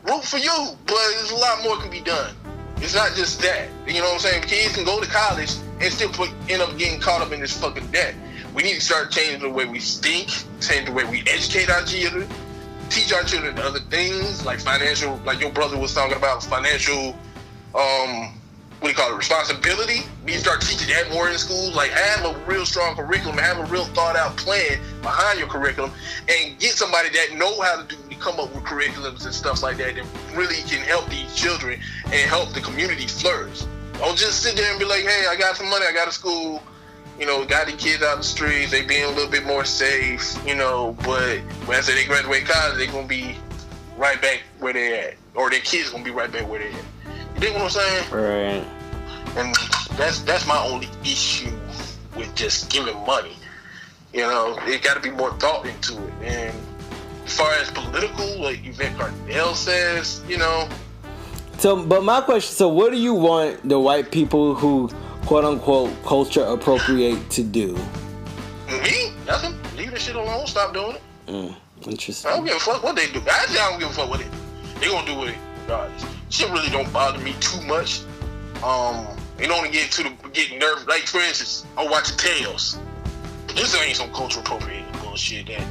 Root for you, but there's a lot more can be done. It's not just that. You know what I'm saying? Kids can go to college and still end up getting caught up in this fucking debt. We need to start changing the way we think, change the way we educate our children, teach our children other things like financial, like your brother was talking about, financial, responsibility. We need to start teaching that more in schools. Like, have a real strong curriculum, have a real thought out plan behind your curriculum, and get somebody that know how to come up with curriculums and stuff like that really can help these children and help the community flourish. Don't just sit there and be like, hey, I got some money, I got a school, you know, got the kids out the streets, they being a little bit more safe, you know, but when I say they graduate college, they're going to be right back where they're at. Or their kids going to be right back where they're at. You think what I'm saying? Right. And that's my only issue with just giving money. You know, it got to be more thought into it. And as far as political, like Yvette Carnell says, you know. So, but my question, so what do you want the white people who, quote unquote, culture appropriate to do? Me? Nothing. Leave this shit alone. Stop doing it. Interesting. I don't give a fuck what they do. Actually, I don't give a fuck what they do. They gonna do it regardless. Shit really don't bother me too much. It only get nervous. Like, for instance, I'm watching Tales. This ain't some cultural appropriating bullshit that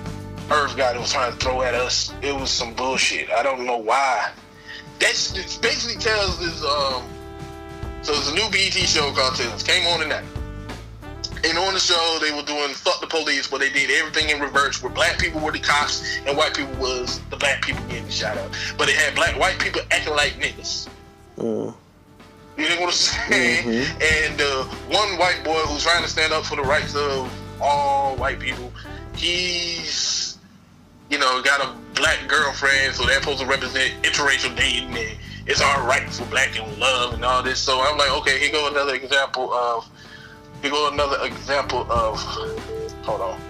Earth God was trying to throw at us. It was some bullshit. I don't know why. That's basically Tales is so it's a new BET show called Tales. Came on tonight. And on the show they were doing fuck the police, but they did everything in reverse, where black people were the cops and white people was the black people getting shot up. But it had white people acting like niggas. You know what I'm saying? And one white boy who's trying to stand up for the rights of all white people, he's, you know, got a black girlfriend, so they're supposed to represent interracial dating, and it's all right for black and love and all this. So I'm like, okay, here go another example of, hold on.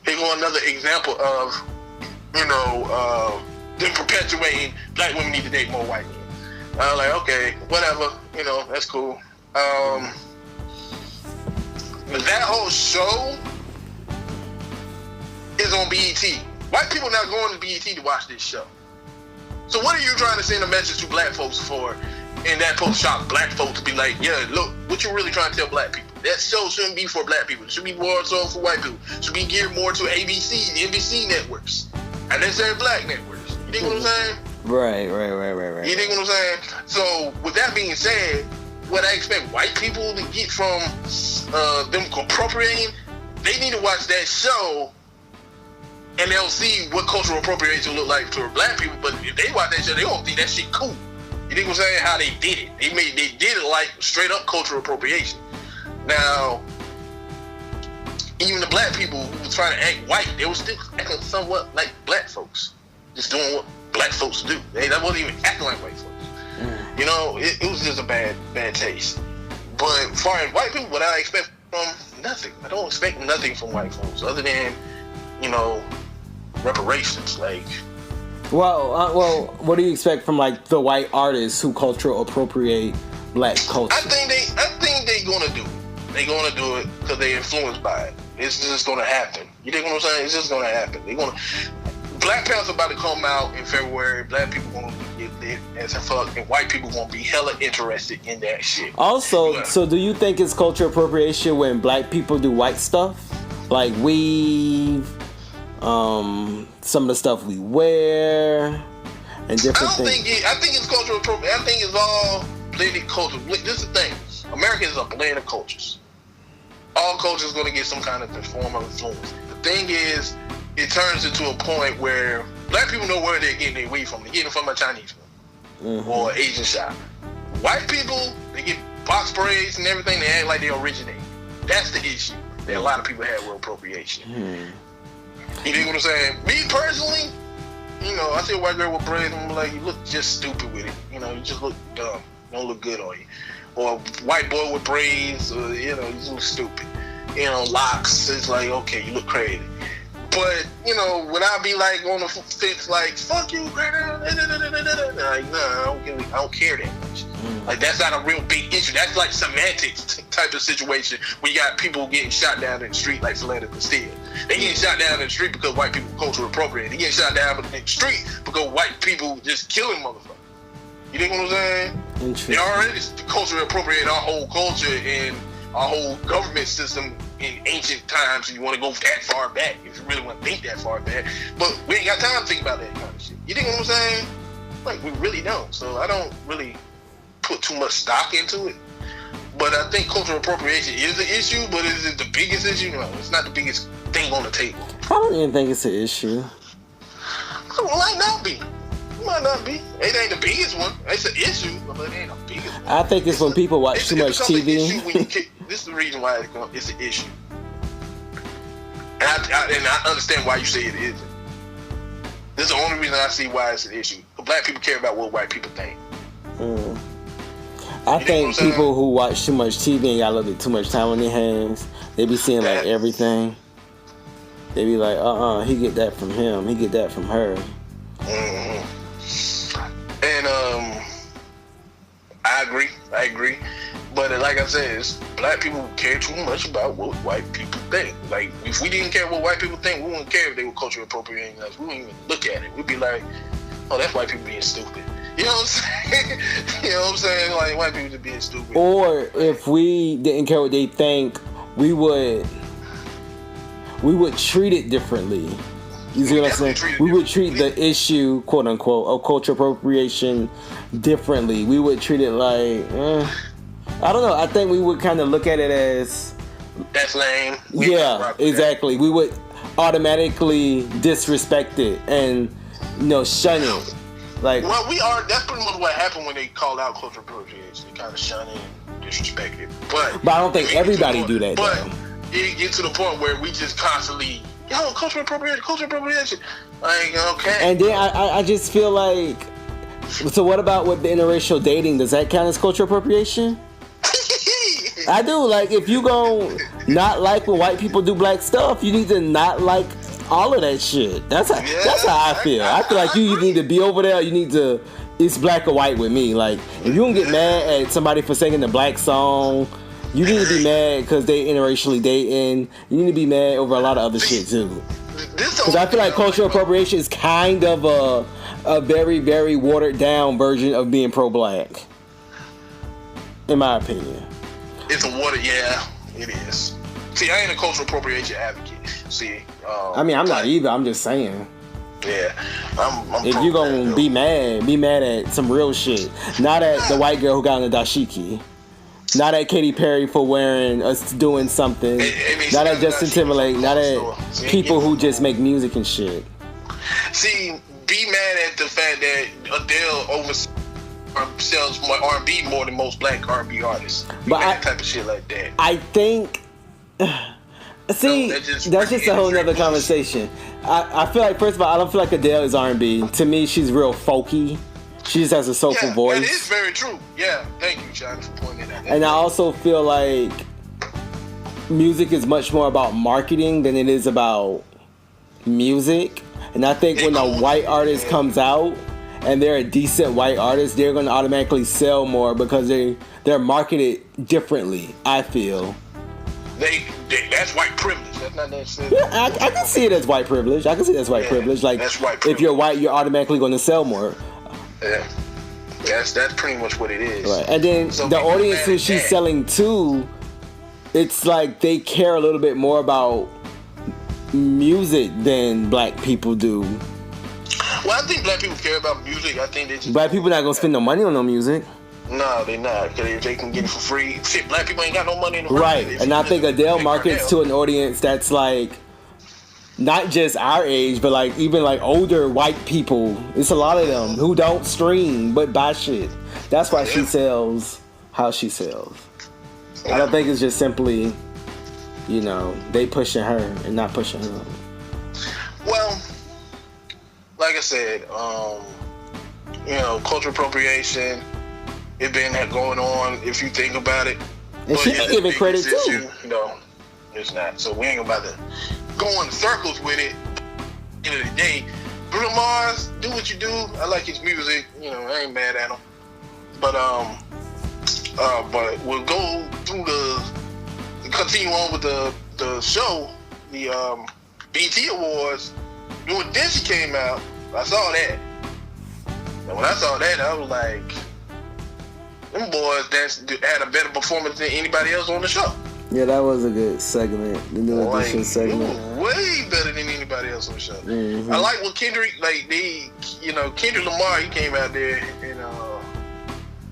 Here go another example of, you know, them perpetuating black women need to date more white men. I'm like, okay, whatever, you know, that's cool. But that whole show is on BET. White people not going to BET to watch this show. So what are you trying to send a message to black folks for? And that post shock black folks to be like, yeah, look, what you really trying to tell black people? That show shouldn't be for black people. It should be more so for white people. It should be geared more to ABC, NBC networks, and necessarily black networks. You dig what I'm saying? Right. You dig what I'm saying? So with that being said, what I expect white people to get from them appropriating, they need to watch that show and they'll see what cultural appropriation look like for black people. But if they watch that show, they won't think that shit cool. You think what I'm saying? How they did it. They did it like straight up cultural appropriation. Now, even the black people who were trying to act white, they were still acting somewhat like black folks. Just doing what black folks do. They wasn't even acting like white folks. You know, it was just a bad taste. But as far as white people, what I expect from nothing. I don't expect nothing from white folks other than, you know, reparations. Like, well, what do you expect from like the white artists who cultural appropriate black culture? I think they gonna do it. They gonna do it because they influenced by it. It's just gonna happen. You think what I'm saying? It's just gonna happen. Black Panther about to come out in February. Black people gonna get lit as a fuck, and white people gonna be hella interested in that shit. Also, so do you think it's cultural appropriation when black people do white stuff, like weave, some of the stuff we wear, and different things? I think it's cultural appropriation. I think it's all blended culture. This is the thing. America is a blend of cultures. All cultures gonna get some kind of form of influence. The thing is, it turns into a point where black people know where they're getting their weed from. They're getting it from a Chinese one or Asian shop. White people, they get box braids and everything. They act like they originate. That's the issue that a lot of people have with appropriation. You know what I'm saying? Me personally, you know, I see a white girl with braids and I'm like, you look just stupid with it. You know, you just look dumb. You don't look good on you. Or a white boy with braids, you know, you just look stupid. You know, locks, it's like, okay, you look crazy. But, you know, when I be like on the fence, like, fuck you, like, nah, I don't care that much. Like, that's not a real big issue. That's like semantics type of situation when you got people getting shot down in the street like Philando Castile. They getting shot down in the street because white people cultural appropriate. They getting shot down in the street because white people just killing motherfuckers. You think what I'm saying? They already culturally appropriate our whole culture and our whole government system in ancient times. You want to go that far back if you really want to think that far back. But we ain't got time to think about that kind of shit. You think what I'm saying? Like, we really don't. So I don't really put too much stock into it. But I think cultural appropriation is an issue, but is it the biggest issue? No, it's not the biggest thing on the table. I don't even think it's an issue. It might not be. It might not be. It ain't the biggest one. It's an issue, but it ain't the biggest one. I think it's when people watch too much TV. This is the reason why it's an issue. And I understand why you say it isn't. This is the only reason I see why it's an issue. black people care about what white people think. I think people who watch too much TV and got a little bit too much time on their hands, they be seeing like everything. They be like, he get that from him, he get that from her. And I agree. But like I said, black people care too much about what white people think. Like, if we didn't care what white people think, we wouldn't care if they were culturally appropriating us. We wouldn't even look at it. We'd be like, oh, that's white people being stupid. You know what I'm saying? You know what I'm saying? Like, white people just being stupid. Or if we didn't care what they think, we would treat it differently. You see what I'm saying? We would treat the issue, quote unquote, of cultural appropriation differently. We would treat it like, I don't know. I think we would kind of look at it as, that's lame. Yeah, exactly. We would automatically disrespect it and, shun it. Like, well, that's pretty much what happened when they called out cultural appropriation. They kind of shun it and disrespect it. But I don't think everybody do that. But it gets to the point where we just constantly, cultural appropriation. Like, okay. And then I just feel like, so what about with the interracial dating? Does that count as cultural appropriation? I do. Like, if you gon' not like when white people do black stuff, you need to not like all of that shit. That's how I feel. I feel like you need to be over there. You need to. It's black or white with me. Like, if you don't get mad at somebody for singing the black song, you need to be mad because they interracially dating. You need to be mad over a lot of other shit too. Because I feel like cultural appropriation is kind of a very, very watered down version of being pro-black, in my opinion. It's a it is. See, I ain't a cultural appropriation advocate. See, I'm not either. I'm just saying. Yeah, I'm if you gonna be mad at some real shit. Not at the white girl who got on the dashiki. Not at Katy Perry for doing something. Not at Justin Timberlake. Not at people who just make music and shit. See, be mad at the fact that Adele sells more R&B more than most black R&B artists. But that type of shit like that. I think. See, that's just a whole nother conversation. I feel like, first of all, I don't feel like Adele is R&B. To me, she's real folky. She just has a soulful voice. That is very true. Yeah, thank you, John, for pointing that out. And I also feel like music is much more about marketing than it is about music. And I think when a white artist comes out and they're a decent white artist, they're going to automatically sell more because they're marketed differently, I feel. That's white privilege. That's not necessarily. Yeah, I can see it as white privilege. Like, that's white privilege. If you're white, you're automatically going to sell more. Yeah, that's pretty much what it is. Right, and then the audience who she's selling to, it's like they care a little bit more about music than black people do. Well, I think black people care about music. I think they just black people not gonna spend no money on no music. No, they not. Because if they can get it for free, shit, black people ain't got no money in the right. And I think Adele markets to an audience that's like not just our age, but like even like older white people. It's a lot of them who don't stream but buy shit. That's why she sells how she sells. I don't think it's just simply, they pushing her and not pushing her. Well, like I said, cultural appropriation, it been going on if you think about it. And she can give it credit too. No, it's not. So we ain't about to go in circles with it. At the end of the day, Bruno Mars, do what you do. I like his music. I ain't mad at him. But we'll go through continue on with the show, the BET Awards. When DESHAUN came out, I saw that. And when I saw that, I was like, them boys had a better performance than anybody else on the show. Yeah, that was a good segment. The new edition segment. It was way better than anybody else on the show. Mm-hmm. I like what Kendrick, Kendrick Lamar, he came out there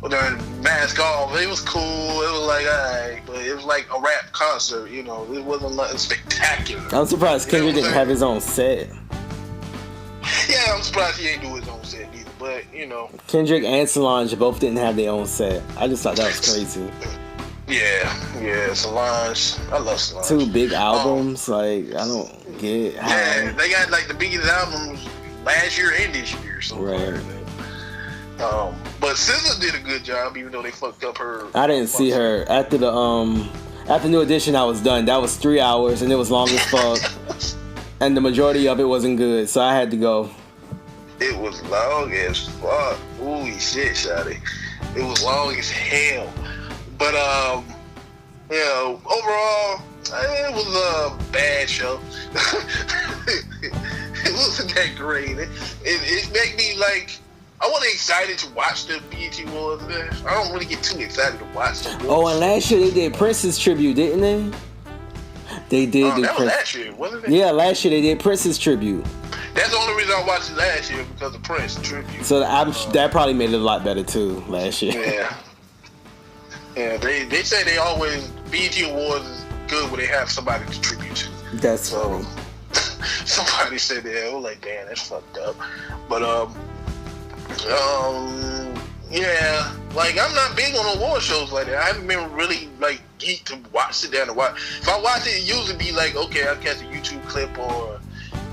during mask off. It was cool. It was like, alright, but it was like a rap concert. It wasn't nothing spectacular. I'm surprised Kendrick didn't have his own set. Yeah, I'm surprised he ain't do his own set either. But Kendrick and Solange both didn't have their own set. I just thought that was crazy. Yeah, Solange. I love Solange. 2 big albums, I don't get how. Yeah, they got the biggest albums last year and this year. So right. But SZA did a good job, even though they fucked up her. I didn't see her after the after New Edition. I was done. That was 3 hours and it was long as fuck, and the majority of it wasn't good, so I had to go. It was long as fuck. Ooh shit, shawty. It was long as hell. But you know, overall, it was a bad show. It wasn't that great. It made me like. I wasn't excited to watch the BET Awards. I don't really get too excited to watch them. Oh, and last year they did Prince's tribute, didn't they? They did. That was last year, wasn't it? Yeah, last year they did Prince's tribute. That's the only reason I watched it last year, because of Prince tribute. So that probably made it a lot better too last year. Yeah. Yeah, they say they always, BET Awards is good when they have somebody to tribute to. That's funny. Somebody said that. I was like, damn, that's fucked up. But yeah, like I'm not big on award shows like that. I haven't been really like geeked to sit down and watch. If I watch it, it usually be like, okay, I'll catch a YouTube clip or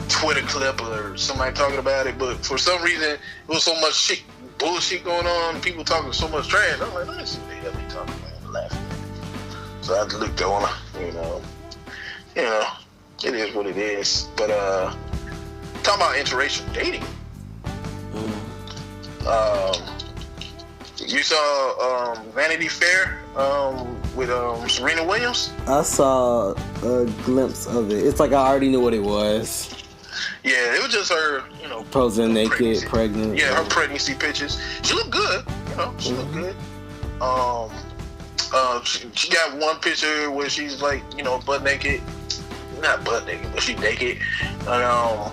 Twitter clip or somebody talking about it. But for some reason, it was so much shit, bullshit going on, people talking so much trash. I'm like, let me see what the hell they talking about and laughing. So I looked on, you know, it is what it is. But talking about interracial dating. You saw Vanity Fair with Serena Williams? I saw a glimpse of it. It's like I already knew what it was. Yeah, it was just her, you know, posing naked, pregnant. Yeah, her pregnancy pictures. She looked good, you know. She looked good. She got one picture where she's like, you know, butt naked. Not butt naked, but she's naked. And,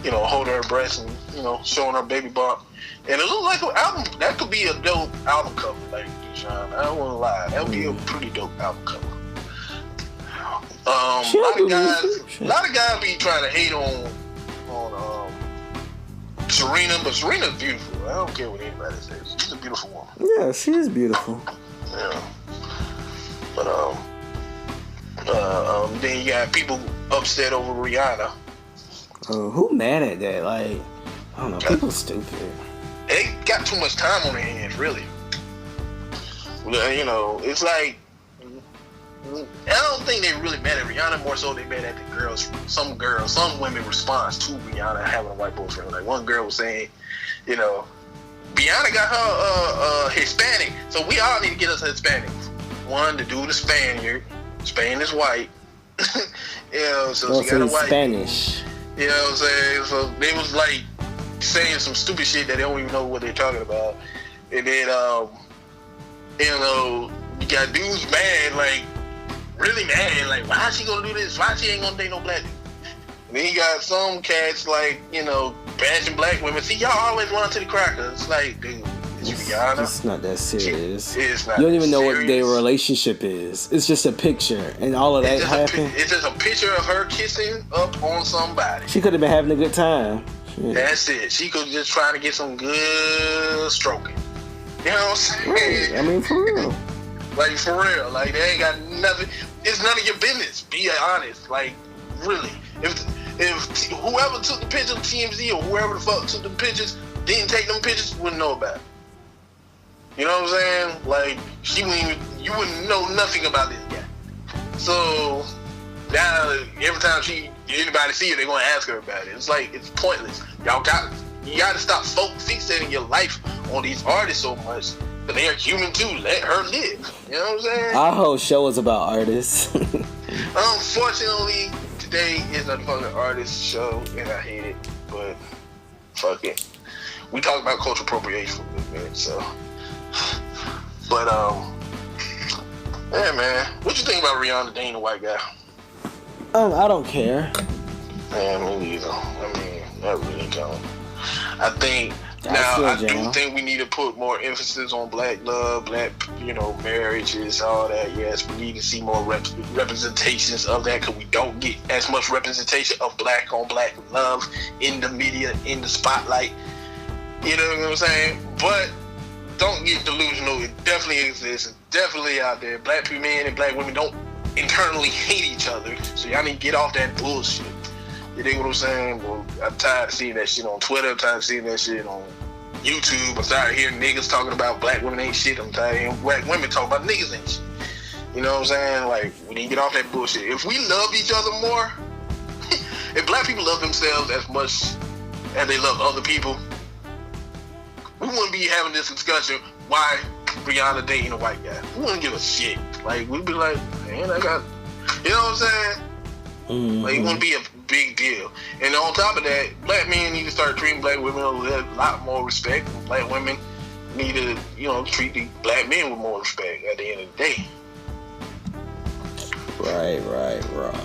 you know, holding her breast and, you know, showing her baby bump. And it looked like an album. That could be a dope album cover, like DESHAUN. I don't want to lie. That would be a pretty dope album cover. A lot of guys be trying to hate on Serena, but Serena's beautiful. I don't care what anybody says. She's a beautiful woman. Yeah, she is beautiful. Yeah. But then you got people upset over Rihanna. Who mad at that? Like, I don't know. People stupid. They got too much time on their hands, really. You know, it's like, I don't think they really mad at Rihanna, more so they mad at the girls, some women response to Rihanna having a white boyfriend. Like one girl was saying, you know, Rihanna got her Hispanic, so we all need to get us Hispanic. One, the dude is Spaniard, Spain is white. You know, so she got a white. Spanish. You know what I'm saying? So they was like saying some stupid shit that they don't even know what they're talking about. And then, you know, you got dudes mad, like, really mad, like, why is she gonna do this? Why she ain't gonna date no black dude? And then you got some cats, like, you know, bashing black women. See, y'all always run to the crackers. It's like, dude, it's Rihanna. It's not that serious. It's not. You don't even know serious. what their relationship is. It's just a picture, and all of that happened. It's just a picture of her kissing up on somebody. She could have been having a good time. Shit. That's it. She could just try to get some good stroking. You know what I'm saying? Right. I mean, for real. Like, for real. Like, they ain't got nothing. It's none of your business. Be honest. Like, really. If whoever took the picture, TMZ or whoever the fuck took the pictures, didn't take them pictures, wouldn't know about it. You know what I'm saying? Like, you wouldn't know nothing about this guy. So, now, every time anybody see her, they're going to ask her about it. It's like, it's pointless. You got to stop fixating your life on these artists so much. But they are human too. Let her live. You know what I'm saying? Our whole show is about artists. Unfortunately, today is a fucking artist show, and I hate it. But fuck it. We talk about cultural appropriation for a minute, so. But yeah, man. What you think about Rihanna dating a white guy? I don't care. Yeah, me neither. I mean, that really don't. I think. I do think we need to put more emphasis on black love, black, you know, marriages, all that. Yes, we need to see more representations of that, because we don't get as much representation of black on black love in the media, in the spotlight. You know what I'm saying? But don't get delusional. It definitely exists. It's definitely out there. Black men and black women don't internally hate each other. So y'all need to get off that bullshit. You dig what I'm saying? Well, I'm tired of seeing that shit on Twitter. I'm tired of seeing that shit on YouTube. I'm tired of hearing niggas talking about black women ain't shit. I'm tired of hearing black women talking about niggas ain't shit. You know what I'm saying? Like, we need to get off that bullshit. If we love each other more, if black people love themselves as much as they love other people, we wouldn't be having this discussion why Rihanna dating a white guy. We wouldn't give a shit. Like, we'd be like, man, I got, you know what I'm saying? Mm-hmm. Like, it wouldn't be a big deal. And on top of that, black men need to start treating black women with a lot more respect. Black women need to, you know, treat the black men with more respect at the end of the day. Right. But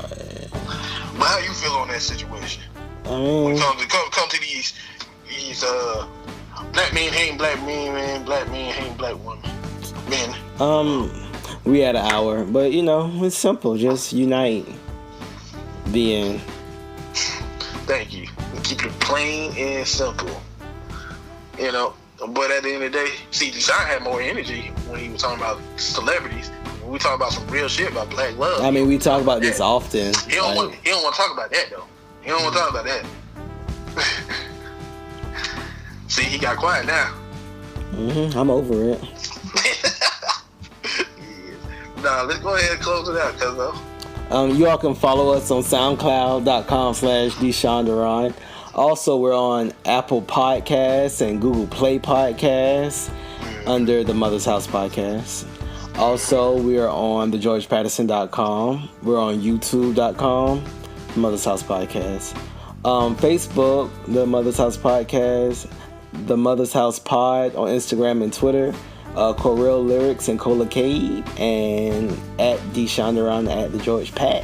how you feel on that situation? I mean, When it come to these black men hating black men, black men hating black women, men. we had an hour, but you know, it's simple. Just unite. The end. Thank you. Keep it plain and simple. You know, but at the end of the day, see, DESHAUN had more energy when he was talking about celebrities. When we talk about some real shit about black love. I mean, we talk about this often. He don't want to talk about that though. He don't want to talk about that. See, he got quiet now. I'm over it. Nah, let's go ahead and close it out, cuz. You all can follow us on SoundCloud.com/DESHAUN DURON. Also, we're on Apple Podcasts and Google Play Podcasts under the Mother's House Podcast. Also, we are on thegeorgepatterson.com. We're on YouTube.com, Mother's House Podcast. Facebook, the Mother's House Podcast, the Mother's House Pod on Instagram and Twitter. CORREAL Lyrics and Cola Cade, and at DESHAUN DURON at the George Pat.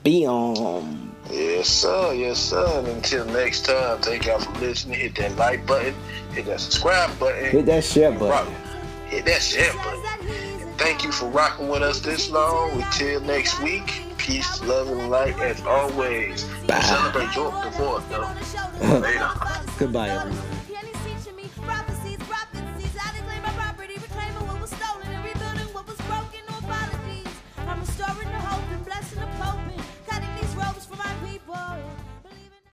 Be on. Yes, sir. Yes, sir. And until next time, thank y'all for listening. Hit that like button. Hit that subscribe button. Hit that share button. Hit that share button. And thank you for rocking with us this long. Until next week, peace, love, and light as always. Bye. Celebrate your divorce, though. Later. Goodbye, everyone.